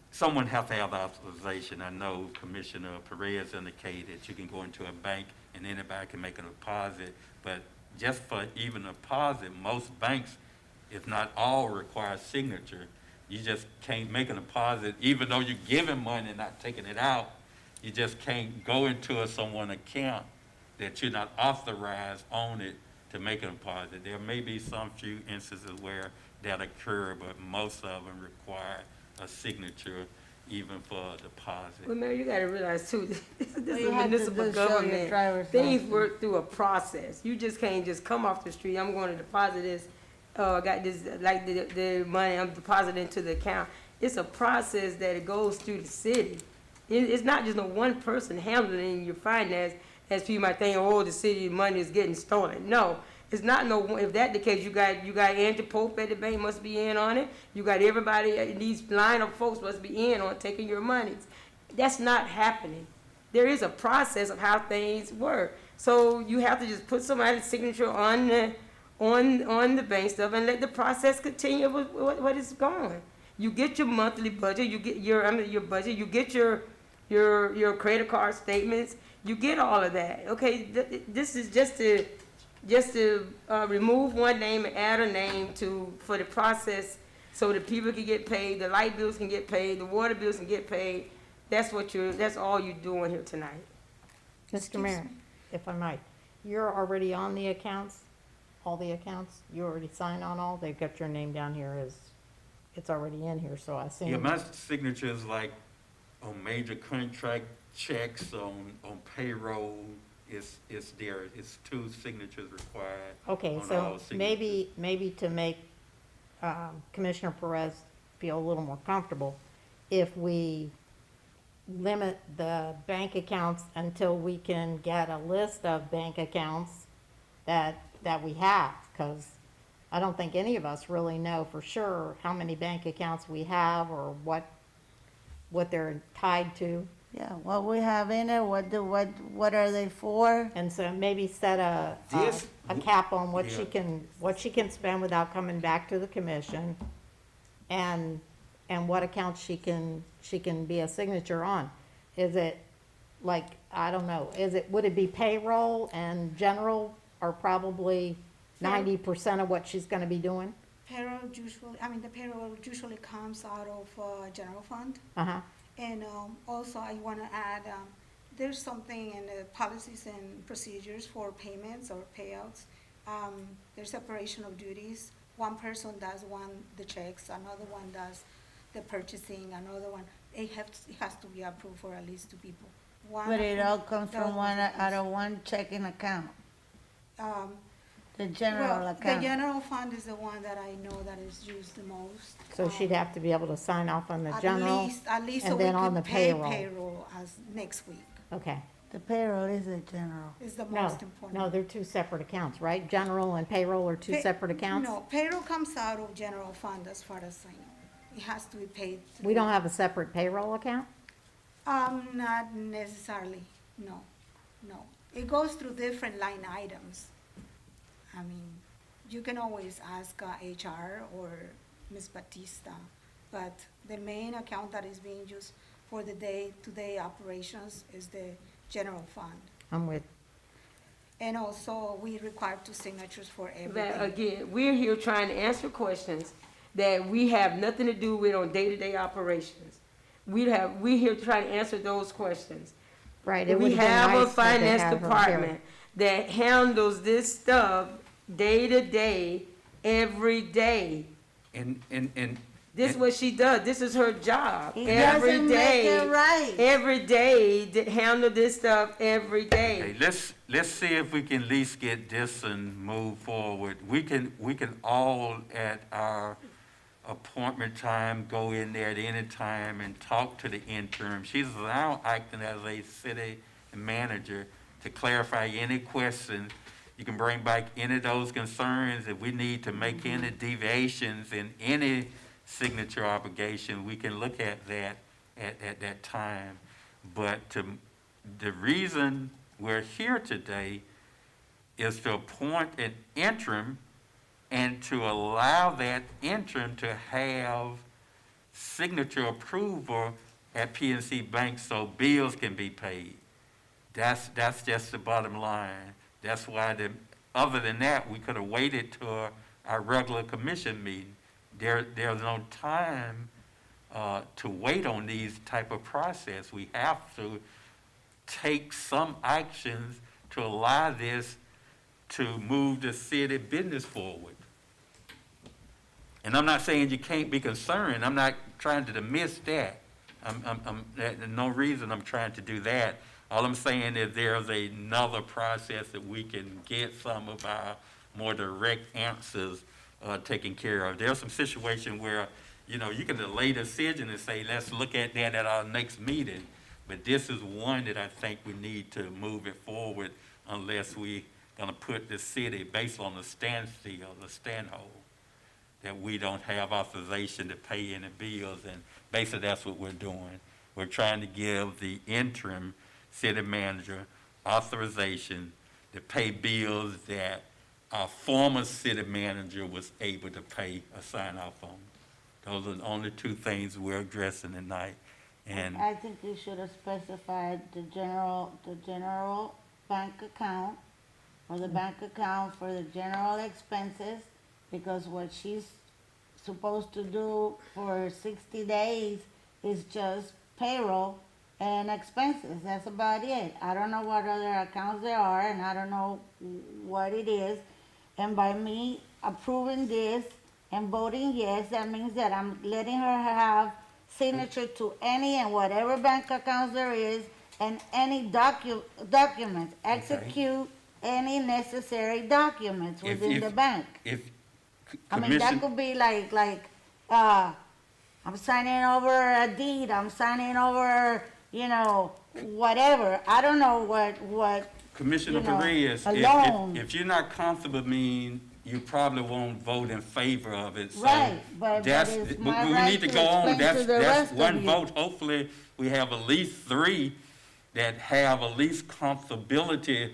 someone has to have authorization. I know Commissioner Perez indicated you can go into a bank and anybody can make a deposit, but just for even a deposit, most banks, if not all, require signature. You just can't make a deposit, even though you're giving money and not taking it out. You just can't go into someone's account that you're not authorized on it to make a deposit. There may be some few instances where that occur, but most of them require a signature even for a deposit. Well, Mayor, you gotta realize too, this is you a have to municipal just show your government. driver's Things license. work through a process. You just can't just come off the street, I'm going to deposit this, got this, like the money I'm depositing into the account. It's a process that it goes through the city. It's not just no one person handling your finance, as people might think, oh, the city money is getting stolen. No, it's not no, if that's the case, you got Angie Pope at the bank must be in on it. You got everybody, these line of folks must be in on taking your monies. That's not happening. There is a process of how things work. So you have to just put somebody's signature on the bank stuff and let the process continue with what is going. You get your monthly budget, you get your budget, you get your credit card statements, you get all of that. Okay, this is just to remove one name and add a name for the process so that people can get paid, the light bills can get paid, the water bills can get paid. That's all you're doing here tonight. Mr. Mayor, if I might, you're already on the accounts, all the accounts? You already signed on all? They've got your name down here as, it's already in here, so I assume. Yeah, my signature is like on major contract checks, on payroll, it's there, it's 2 signatures required. Okay, on all so signatures. maybe to make Commissioner Perez feel a little more comfortable, if we limit the bank accounts until we can get a list of bank accounts that we have, because I don't think any of us really know for sure how many bank accounts we have or what they're tied to. Yeah, what we have in it, what are they for? And so maybe set a cap on what she can spend without coming back to the commission, and what accounts she can be a signature on. Is it like, I don't know, would it be payroll and general are probably 90% of what she's gonna be doing? the payroll usually comes out of general fund. Uh-huh. And also, I want to add, there's something in the policies and procedures for payments or payouts. There's separation of duties. One person does the checks, another one does the purchasing, another one. It has to be approved for at least 2 people. But it all comes from out of one checking account, the general The account. general fund is the one that I know that is used the most. So she'd have to be able to sign off on the general, At least and so we then on could the pay payroll. payroll as next week Okay. The payroll is the general. is the No, most important. no, they're 2 separate accounts, right? General and payroll are 2 separate accounts? No, payroll comes out of general fund as far as I know. It has to be paid. We don't have a separate payroll account? Not necessarily, no. it goes through different line items. I mean, you can always ask HR or Ms. Batista, but the main account that is being used for the day-to-day operations is the general fund. I'm with, And also, we require 2 signatures for That, everything. again, we're here trying to answer questions that we have nothing to do with on day-to-day operations. We're here trying to answer those questions. right, it We would have have been a nice that they finance have her here. department that handles this stuff day-to-day, every day. And This is what she does. This is her job. He Every doesn't make day. it right. Every day, to handle this stuff every hey, day. let's see if we can at least get this and move forward. We can all at our appointment time go in there at any time and talk to the interim. She's now acting as a city manager to clarify any questions. You can bring back any of those concerns. If we need to make any deviations in any signature obligation, we can look at that at that time. But the reason we're here today is to appoint an interim and to allow that interim to have signature approval at PNC Bank so bills can be paid. That's just the bottom line. That's why other than that, we could have waited till our regular commission meeting. There's no time to wait on these type of process. We have to take some actions to allow this to move the city business forward. And I'm not saying you can't be concerned. I'm not trying to dismiss that. There's no reason I'm trying to do that. All I'm saying is there's another process that we can get some of our more direct answers taken care of. There's some situation where, you can delay the decision and say, let's look at that at our next meeting. But this is one that I think we need to move it forward unless we gonna put the city based on the standstill, the standhold, that we don't have authorization to pay any bills, and basically that's what we're doing. We're trying to give the interim city manager authorization to pay bills that our former city manager was able to pay or sign off on. Those are the only 2 things we're addressing tonight. And I think you should have specified the general bank account, or the bank account for the general expenses, because what she's supposed to do for 60 days is just payroll and expenses. That's about it. I don't know what other accounts there are, and I don't know what it is. And by me approving this and voting yes, that means that I'm letting her have signature to any and whatever bank accounts there is, and any documents, execute any necessary documents within the bank. if I mean, that commission, could be like, I'm signing over a deed, I'm signing over, whatever. I don't know what, Commissioner you know, Perez, alone. if you're not comfortable, you probably won't vote in favor of it. So Right, but that's, it's we my we right need to to go on. explain to the That's rest of one you. vote. Hopefully, we have at least 3 that have at least comfortability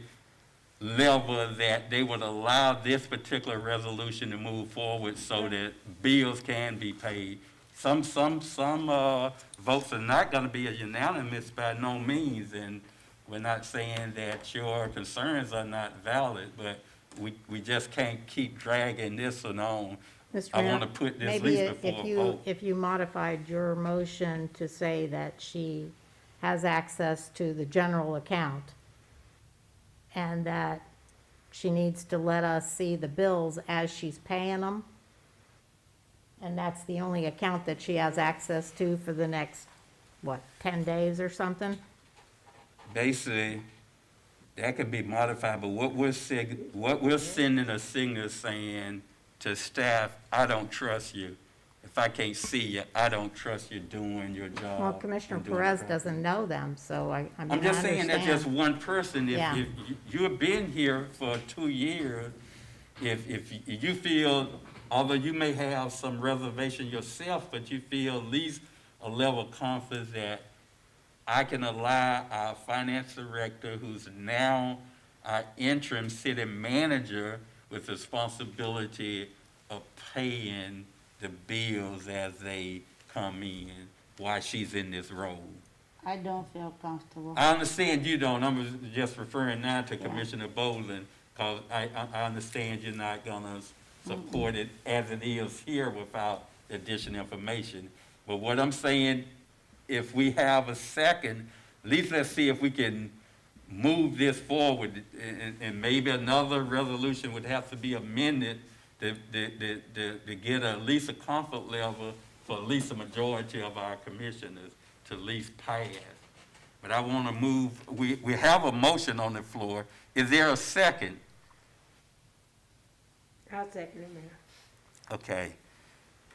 level that they would allow this particular resolution to move forward so that bills can be paid. Some votes are not gonna be a unanimous by no means, and we're not saying that your concerns are not valid, but we just can't keep dragging this one on. Mr. I Mayor, wanna put this at maybe least before a vote. if you modified your motion to say that she has access to the general account and that she needs to let us see the bills as she's paying them, and that's the only account that she has access to for the next, 10 days or something? Basically, that could be modified, but what we're sending a signal saying to staff, I don't trust you. If I can't see you, I don't trust you doing your job. Well, Commissioner and doing it Perez properly. doesn't know them, so I mean, I'm just saying that's just understand. one person. Yeah. If you've been here for 2 years, if you feel, although you may have some reservation yourself, but you feel at least a level of confidence that I can allow our finance director, who's now our interim city manager, with responsibility of paying the bills as they come in while she's in this role. I don't feel comfortable. I understand you don't. I'm just referring now to Commissioner Boland, because I understand you're not gonna support it as it is here without additional information. But what I'm saying, if we have a second, at least let's see if we can move this forward, and maybe another resolution would have to be amended to get at least a comfort level for at least a majority of our commissioners to at least pass. But I want to move, we have a motion on the floor. Is there a second? I'll second it, Mayor. Okay.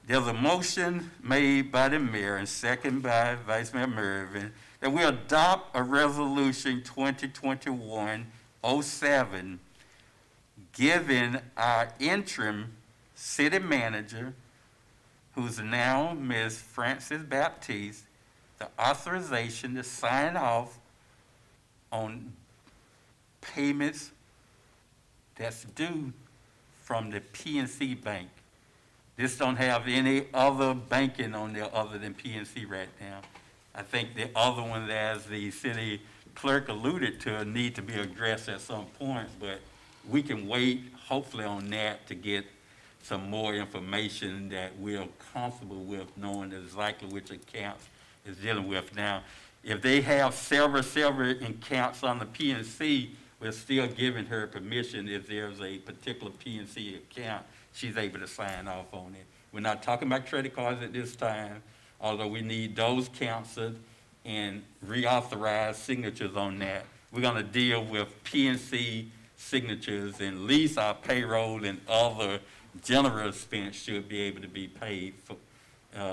There's a motion made by the mayor and second by Vice Mayor Mervin that we adopt a resolution 2021-07 giving our interim city manager, who's now Ms. Frances Baptiste, the authorization to sign off on payments that's due from the PNC Bank. This don't have any other banking on there other than PNC right now. I think the other one, as the city clerk alluded to, need to be addressed at some point, but we can wait, hopefully, on that to get some more information that we're comfortable with, knowing exactly which accounts is dealing with. Now, if they have several accounts on the PNC, we're still giving her permission if there's a particular PNC account, she's able to sign off on it. We're not talking about credit cards at this time, although we need those counseled and reauthorized signatures on that. We're gonna deal with PNC signatures, and at least our payroll and other general expense should be able to be paid for,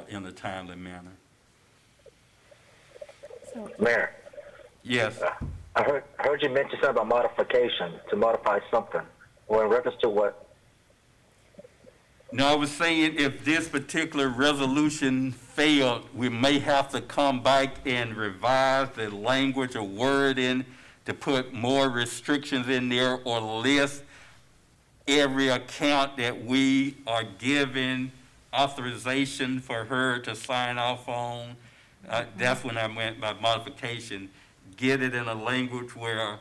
in a timely manner. Mayor, Yes. I heard you mention something about modification, to modify something. Well, in reference to what? No, I was saying if this particular resolution failed, we may have to come back and revise the language or wording to put more restrictions in there or list every account that we are given authorization for her to sign off on. That's when I meant by modification. Get it in a language where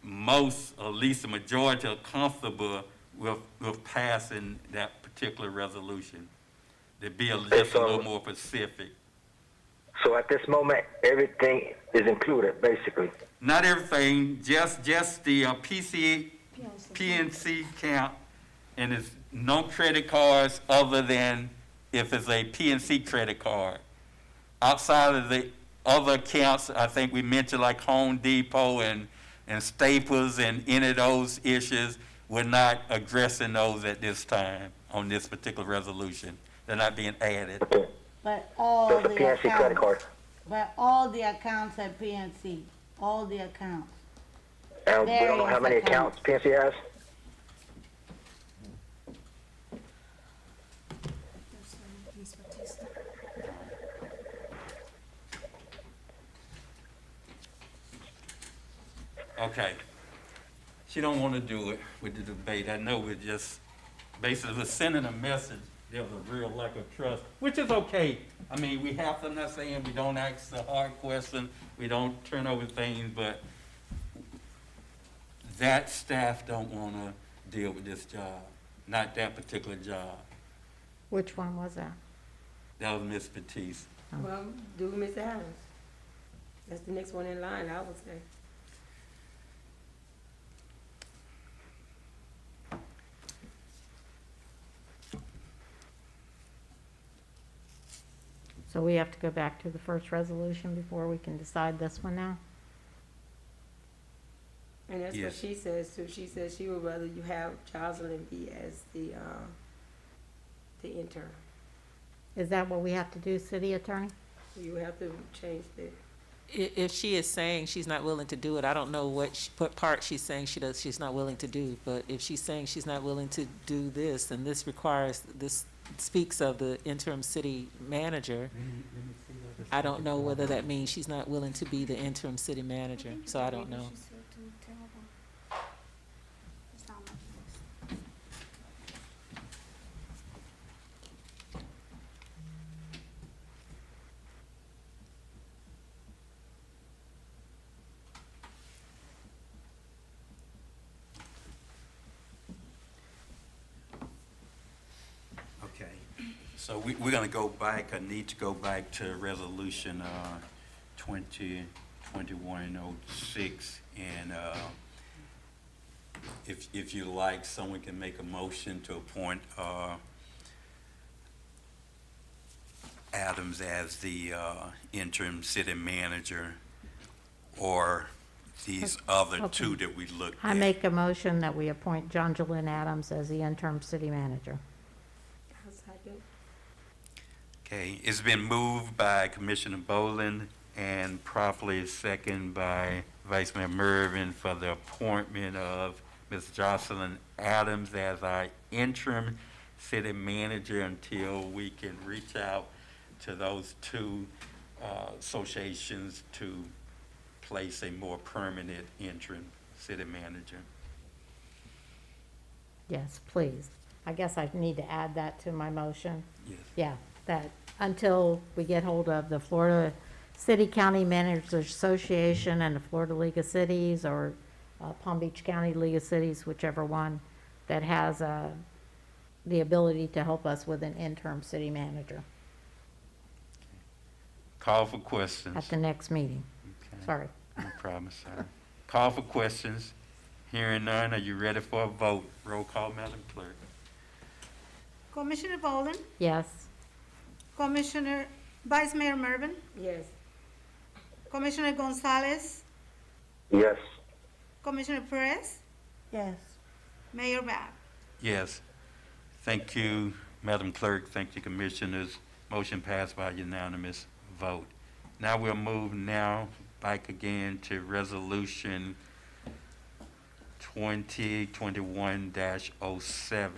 most, or at least the majority, are comfortable with passing that particular resolution. To be just a little more specific. So at this moment, everything is included, basically. Not everything, just the PNC count, and it's no credit cards other than if it's a PNC credit card. Outside of the other accounts, I think we mentioned like Home Depot and Staples and any of those issues, we're not addressing those at this time on this particular resolution. They're not being added. Okay. But all Just the the PNC credit accounts, card. but all the accounts at PNC, all the accounts. And we don't know how many Various accounts PNC has? Okay. She don't want to do it with the debate. I know we're just basically sending a message. There's a real lack of trust, which is okay. I mean, we have to, I'm not saying we don't ask the hard question, we don't turn over things, but that staff don't want to deal with this job, not that particular job. Which one was that? That was Ms. Batiste. Well, do Ms. Adams. That's the next one in line, I would say. So we have to go back to the first resolution before we can decide this one now? And that's what Yes. she says too. She says she would rather you have Jocelyn be as the intern. Is that what we have to do, city attorney? You have to change the, If she is saying she's not willing to do it, I don't know what part she's saying she's not willing to do, but if she's saying she's not willing to do this, then this speaks of the interim city manager. I don't know whether that means she's not willing to be the interim city manager, so I don't know. She said to tell them. It's not my place. Okay, so we're gonna go back, I need to go back to resolution, 2021-06, and, if you like, someone can make a motion to appoint, Adams as the, interim city manager, or these other two Okay. that we looked I at. make a motion that we appoint John Jolyn Adams as the interim city manager. I'll second. Okay, it's been moved by Commissioner Boland and properly second by Vice Mayor Mervin for the appointment of Ms. Jocelyn Adams as our interim city manager until we can reach out to those two associations to place a more permanent interim city manager. Yes, please. I guess I need to add that to my motion. Yes. Yeah, that until we get hold of the Florida City County Managers Association and the Florida League of Cities, or Palm Beach County League of Cities, whichever one, that has the ability to help us with an interim city manager Call for questions. at the next meeting. Okay. Sorry. No problem, sir. Call for questions. Hearing none, are you ready for a vote? Roll call, Madam Clerk. Commissioner Boland, Yes. Commissioner, Vice Mayor Mervin, Yes. Commissioner Gonzalez, Yes. Commissioner Perez, Yes. Mayor Bab. Yes. Thank you, Madam Clerk. Thank you, Commissioners. Motion passed by unanimous vote. Now we'll move now back again to Resolution 2021-07,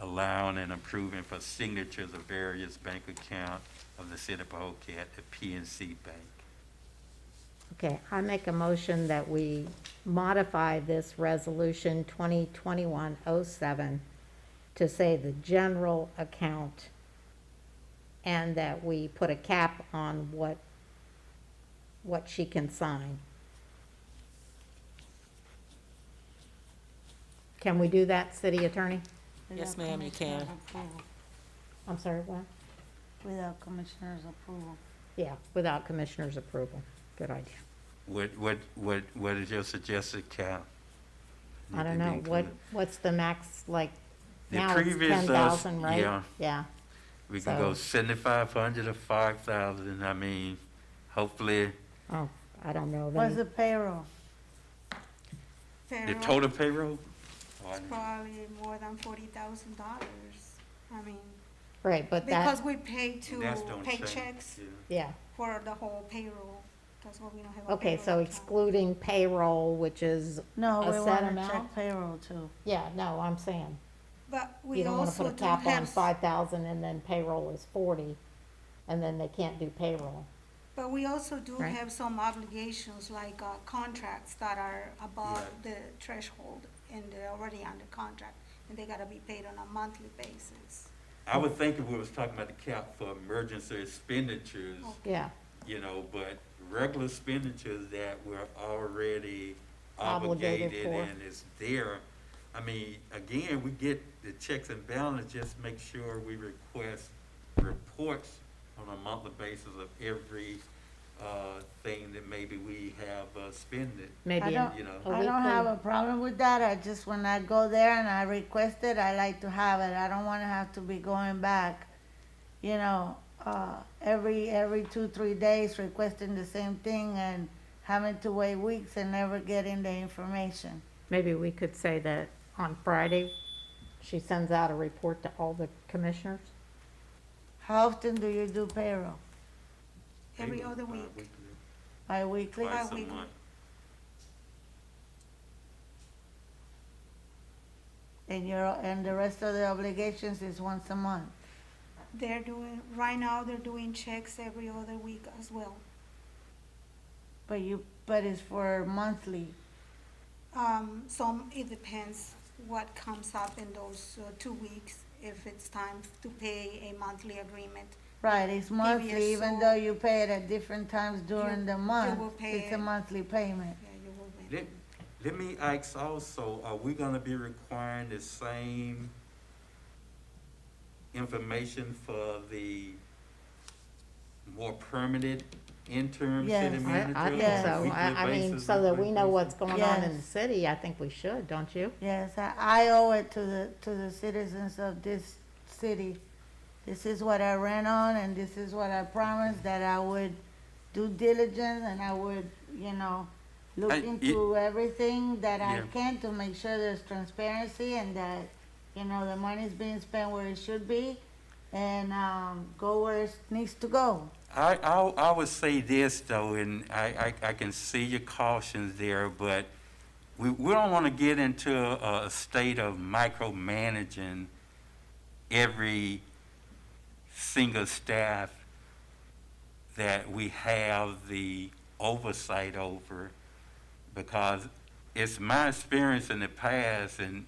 allowing and approving for signatures of various bank accounts of the city of Pahokee at the PNC Bank. Okay, I make a motion that we modify this resolution 2021-07 to say the general account, and that we put a cap on what she can sign. Can we do that, city attorney? Yes, ma'am, you can. Without commissioner's approval. I'm sorry, what? Without commissioner's approval. Yeah, without commissioner's approval. Good idea. What is your suggested cap? I don't know, what's the max, like, The now it's previous, 10,000, right? yeah. Yeah, We can go So- 7,500 or 5,000. I mean, hopefully, oh, I don't know. What's then. the payroll? the Payroll total payroll? Oh, I is probably more than $40,000. I mean, Right, but because that, we pay two That's don't change, paychecks yeah. yeah. for the whole payroll. That's why we don't have a Okay, payroll so account. excluding payroll, which is, No, A we set want to amount? check payroll too. yeah, no, I'm saying, But you we don't wanna also put a do cap on have, 5,000 and then payroll is 40, and then they can't do payroll. but we also do Right. have some obligations like contracts that are above the threshold and they're already under contract and they gotta be paid on a monthly basis. I would think if we was talking about the cap for emergency expenditures, Yeah, but regular expenditures that we're already Obligated obligated for. and is there. I mean, again, we get the checks and balances, just make sure we request reports on a monthly basis of every, thing that maybe we have, spending. maybe, I don't, you know. A I don't have weekly- a problem with that. I just, when I go there and I request it, I like to have it. I don't want to have to be going back, you know, every 2, 3 days requesting the same thing and having to wait weeks and never getting the information. maybe we could say that on Friday, she sends out a report to all the commissioners? How often do you do payroll? Every other week. Bi-weekly? Twice a Bi-weekly. month. And the rest of the obligations is once a month? right now, they're doing checks every other week as well. But it's for monthly. It depends what comes up in those 2 weeks, if it's time to pay a monthly agreement. Right, it's monthly, even so though you pay it at different times during the month. will pay It's a it. monthly payment. Yeah, you will pay. Let me ask also, are we gonna be requiring the same information for the more permanent interim Yes. city manager? I on think a so. weekly I mean, basis, so that weekly we know basis? what's going on in Yes. the city, I think we should, don't you? Yes, I owe it to the citizens of this city. This is what I ran on, and this is what I promised, that I would do diligence, and I would, look into everything that I Yeah. can to make sure there's transparency and that, the money's being spent where it should be, and go where it needs to go. I would say this though, and I can see your cautions there, but we don't want to get into a state of micromanaging every single staff that we have the oversight over, because it's my experience in the past, and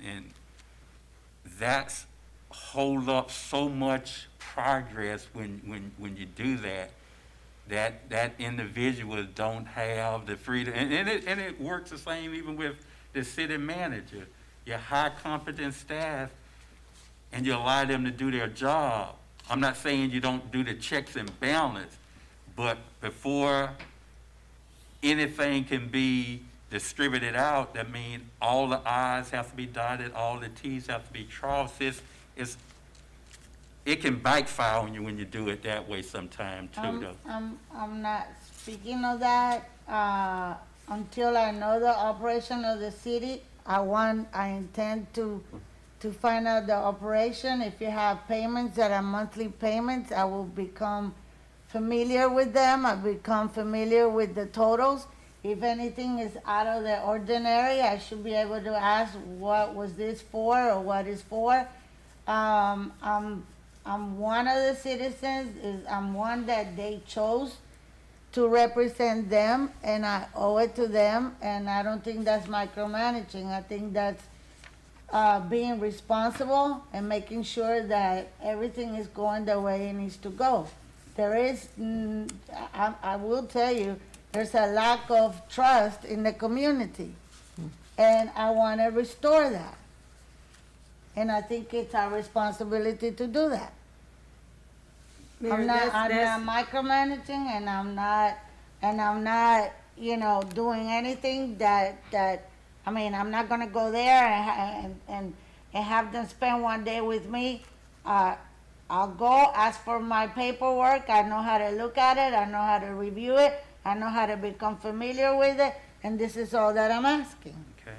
that's hold up so much progress when you do that individuals don't have the freedom, and it works the same even with the city manager. You hire competent staff and you allow them to do their job. I'm not saying you don't do the checks and balance, but before anything can be distributed out, that means all the I's have to be dotted, all the T's have to be crossed. It can backfire on you when you do it that way sometime too, though. I'm not speaking of that, until I know the operation of the city. I intend to find out the operation. If you have payments that are monthly payments, I will become familiar with them. I become familiar with the totals. If anything is out of the ordinary, I should be able to ask, what was this for, or what is for? I'm one of the citizens, I'm one that they chose to represent them, and I owe it to them, and I don't think that's micromanaging. I think that's being responsible and making sure that everything is going the way it needs to go. There is, I will tell you, there's a lack of trust in the community, and I want to restore that. And I think it's our responsibility to do that. I'm not micromanaging, and I'm not, doing anything that, I'm not gonna go there and have them spend one day with me. I'll go, ask for my paperwork, I know how to look at it, I know how to review it, I know how to become familiar with it, and this is all that I'm asking. Okay.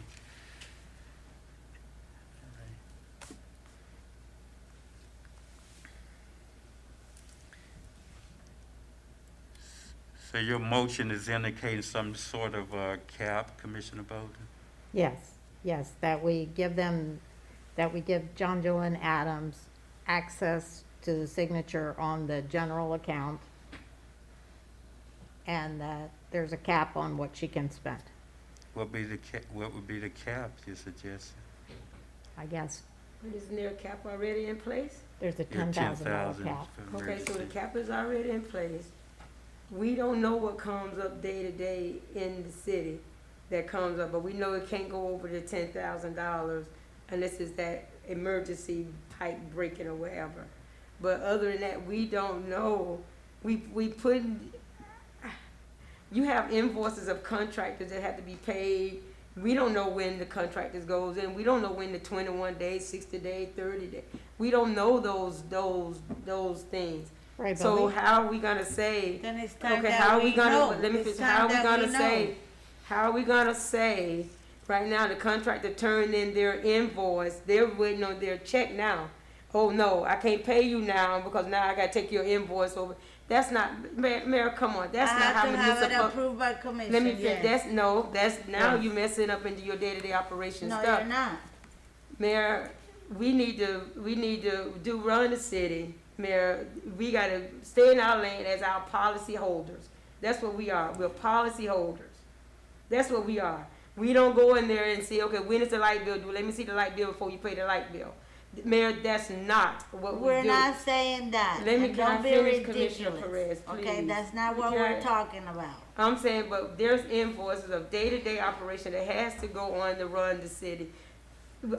So your motion is indicating some sort of cap, Commissioner Bolden? Yes, that we give John Julian Adams access to the signature on the general account, and that there's a cap on what she can spend, What would be the cap you suggested? I guess. But isn't there a cap already in place? There's a Yeah, $10,000 cap. for Okay, so the emergency. cap is already in place. We don't know what comes up day to day in the city that comes up, but we know it can't go over the $10,000 unless it's that emergency pipe breaking or whatever. But other than that, we don't know. We put, you have invoices of contractors that have to be paid. We don't know when the contractors goes in. We don't know when the 21 days, 60 days, 30 days. We don't know those things. Right, but So we- how are we gonna say? Then it's time Okay, that how are we we gonna, know. let me It's finish, how are we time that we gonna say, know. how are we gonna say, right now, the contractor turned in their invoice, they're waiting on their check now. Oh, no, I can't pay you now because now I gotta take your invoice over. That's not, Mayor, come on, that's not how I have to have it municipal. approved by commission, Let me finish, yes. that's, now Yes. you messing up into your day-to-day operation No, stuff. you're not. Mayor, we need to run the city, Mayor, we gotta stay in our lane as our policy holders. That's what we are. We're policy holders. That's what we are. We don't go in there and say, okay, when is the light bill due? Let me see the light bill before you pay the light bill. Mayor, that's not what we do. We're not saying that. Let me And can I don't be finish, Commissioner ridiculous. Perez, Okay, please? that's not what Can I- we're talking about. I'm saying, but there's invoices of day-to-day operation that has to go on to run the city.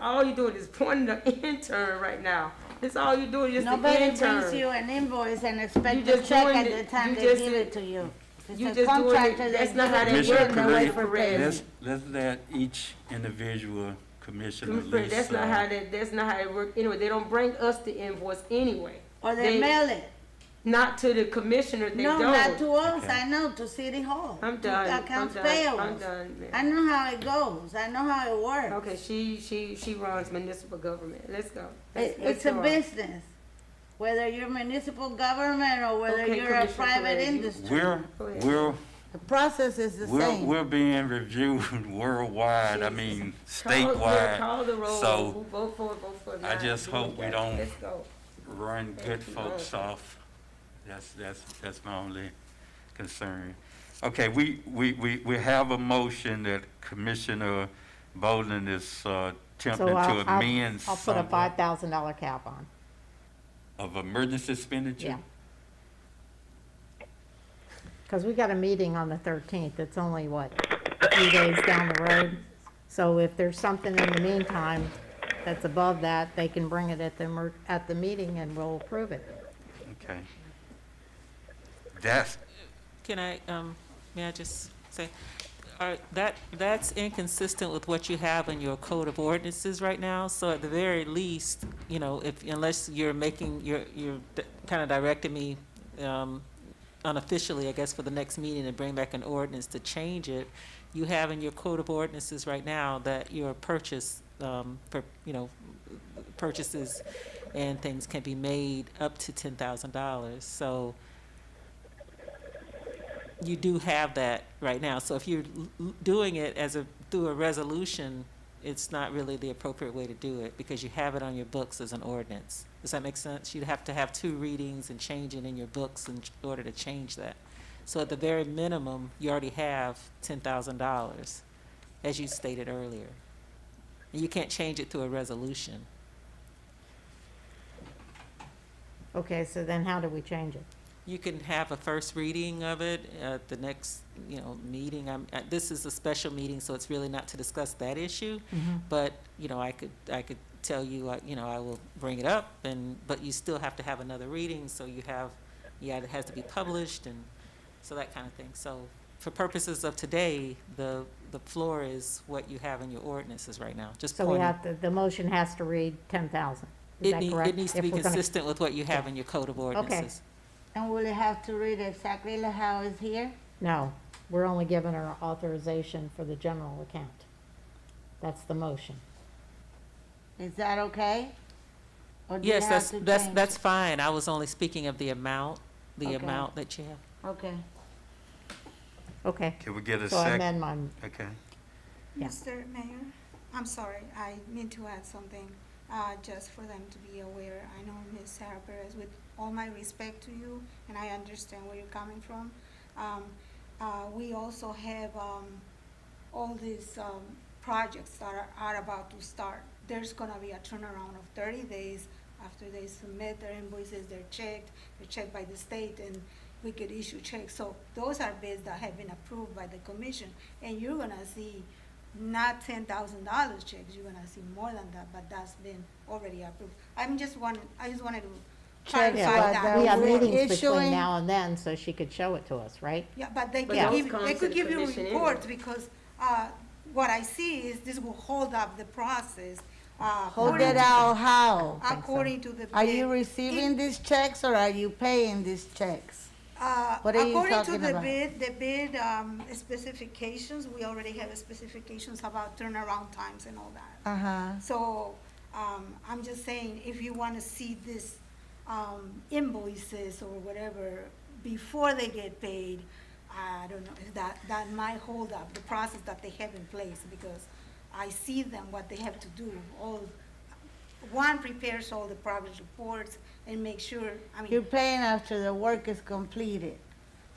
All you're doing is pointing the intern right now. That's all you're doing, just the Nobody intern. brings you an invoice and expect You a just check doing at it- the time you they just give did- it to you. It's You a just doing it, contractor, that's they not give how it they to you work, and they wait Commissioner for payment. Perez. Let's let each individual commissioner Commissioner Perez, list. that's not how it works. Anyway, they don't bring us the invoice anyway. Or they mail it. Not to the commissioner, they No, don't. not to us, Okay. I know, to City Hall. I'm to done, accounts I'm done, payable. I'm done, I man. know how it goes, I know how it works. Okay, she runs municipal government. Let's go. It's a go on. business, whether you're municipal government or whether Okay, you're a Commissioner private Perez, you- industry. Go ahead. The process is the same. We're being reviewed worldwide, I mean statewide. Call the roll. So Who vote for it, vote for it. I just hope we don't Let's go. run good folks off. That's my only concern. Okay, we have a motion that Commissioner Bowden is attempting So to I'll amend put a some $5,000 cap on, of emergency expenditure. yeah. Because we got a meeting on the 13th, it's only, what, a few days down the road? So if there's something in the meantime that's above that, they can bring it at the meeting and we'll approve it. Okay. That's, Can I, may I just say, that's inconsistent with what you have in your code of ordinances right now. So at the very least, you know, unless you're kind of directing me, unofficially, I guess, for the next meeting and bring back an ordinance to change it, you have in your code of ordinances right now that your purchases and things can be made up to $10,000. So you do have that right now. So if you're doing it through a resolution, it's not really the appropriate way to do it because you have it on your books as an ordinance. Does that make sense? You'd have to have 2 readings and change it in your books in order to change that. So at the very minimum, you already have $10,000, as you stated earlier. And you can't change it through a resolution. Okay, so then how do we change it? You can have a first reading of it at the next, meeting. This is a special meeting, so it's really not to discuss that issue. But, I could tell you, I will bring it up, but you still have to have another reading, so it has to be published, and so that kind of thing. So for purposes of today, the floor is what you have in your ordinances right now. Just So we pointing. the motion has to read 10,000. Is that correct? It needs to If be we're gonna- consistent with what you have in your code of ordinances. And will it have to read exactly like how it's here? No, we're only giving her authorization for the general account. That's the motion. Is that okay? Or do you Yes, have to change that's it? fine. I was only speaking of the amount Okay. that you have. Okay. Okay, can we get a so I second? amend my, Okay. Yeah. Mr. Mayor, I'm sorry, I mean to add something, just for them to be aware. I know Ms. Sarah Perez, with all my respect to you, and I understand where you're coming from. We also have, all these, projects that are about to start. There's gonna be a turnaround of 30 days after they submit their invoices, they're checked by the state, and we could issue checks. So those are bids that have been approved by the commission, and you're gonna see not $10,000 checks, you're gonna see more than that, but that's been already approved. I just wanted to Checks clarify like that. that. we have we're meetings issuing- between now and then, so she could show it to us, right? Yeah, but they But could those give, come they to could the give you commission reports anyway. because, what I see is this will hold up the process. Hold according it to- out how? According to the. Are you bid. receiving these checks or are you paying these checks? What are you According to talking the about? bid specifications, we already have specifications about turnaround times and all that. Uh-huh. So, I'm just saying, if you wanna see this, invoices or whatever before they get paid, I don't know, if that might hold up the process that they have in place, because I see them, what they have to do, all one prepares all the progress reports and makes sure, I You're mean. paying after the work is completed,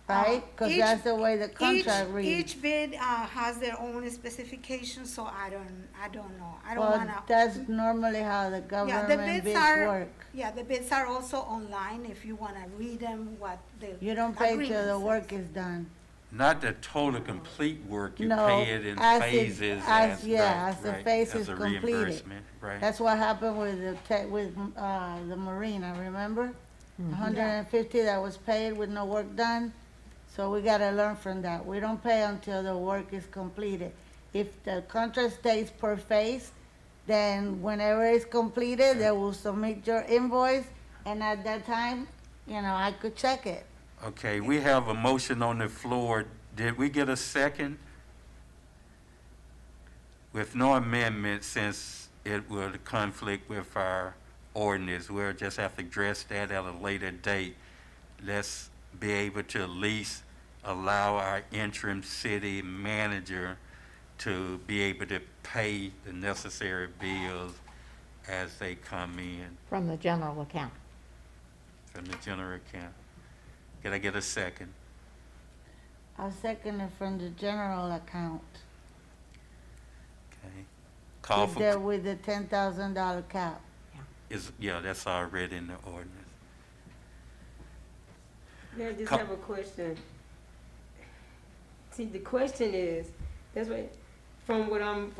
right? Because each- that's the way the contract reads. Each bid, has their own specifications, so I don't know. I don't Well, wanna. that's normally how the Yeah, the government bids are. work. Yeah, the bids are also online if you wanna read them, what the. You don't pay till agreement the says. work is done. Not the total complete work, you No, pay it in as it- phases. yeah, as the right, phase as is a completed. reimbursement, right. That's what happened with the Marina, remember? 150 that was paid with no work done. So we gotta learn from that. We don't pay until the work is completed. If the contract stays per phase, then whenever it's completed, they will submit your invoice, and at that time, I could check it. Okay, we have a motion on the floor. Did we get a second? With no amendment, since it would conflict with our ordinance, we'll just have to address that at a later date. Let's be able to at least allow our interim city manager to be able to pay the necessary bills as they come in From the general account. from the general account. Can I get a second? I'll second it from the general account Okay. Call for, with the $10,000 cap. yeah, that's already in the ordinance. Yeah, I just Co- have a question. See, the question is, that's what, from what I'm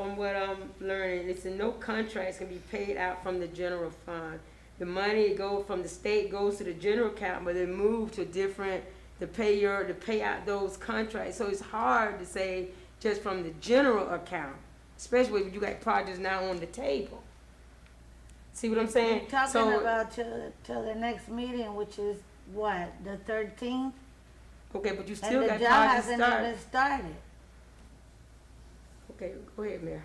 learning, it's no contracts can be paid out from the general fund. The money go from the state goes to the general account, but they move to different, to pay out those contracts. So it's hard to say just from the general account, especially when you got projects now on the table. See what I'm saying? We're talking So- about till the next meeting, which is what, the 13th? Okay, but you And still the got job projects hasn't started. even started. Okay, go ahead, Mayor.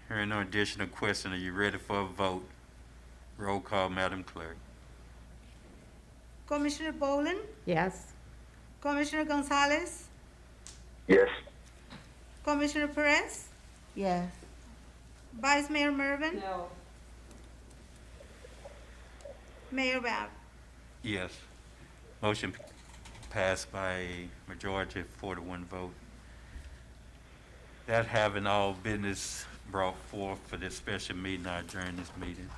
Hearing no additional question, are you ready for a vote? Roll call, Madam Clerk. Commissioner Boland, Yes? Commissioner Gonzalez, Yes. Commissioner Perez, Yes. Vice Mayor Mervin, No. Mayor Bab. Yes. Motion passed by a majority of 4-1 vote. That having all business brought forth for this special meeting, I adjourn this meeting.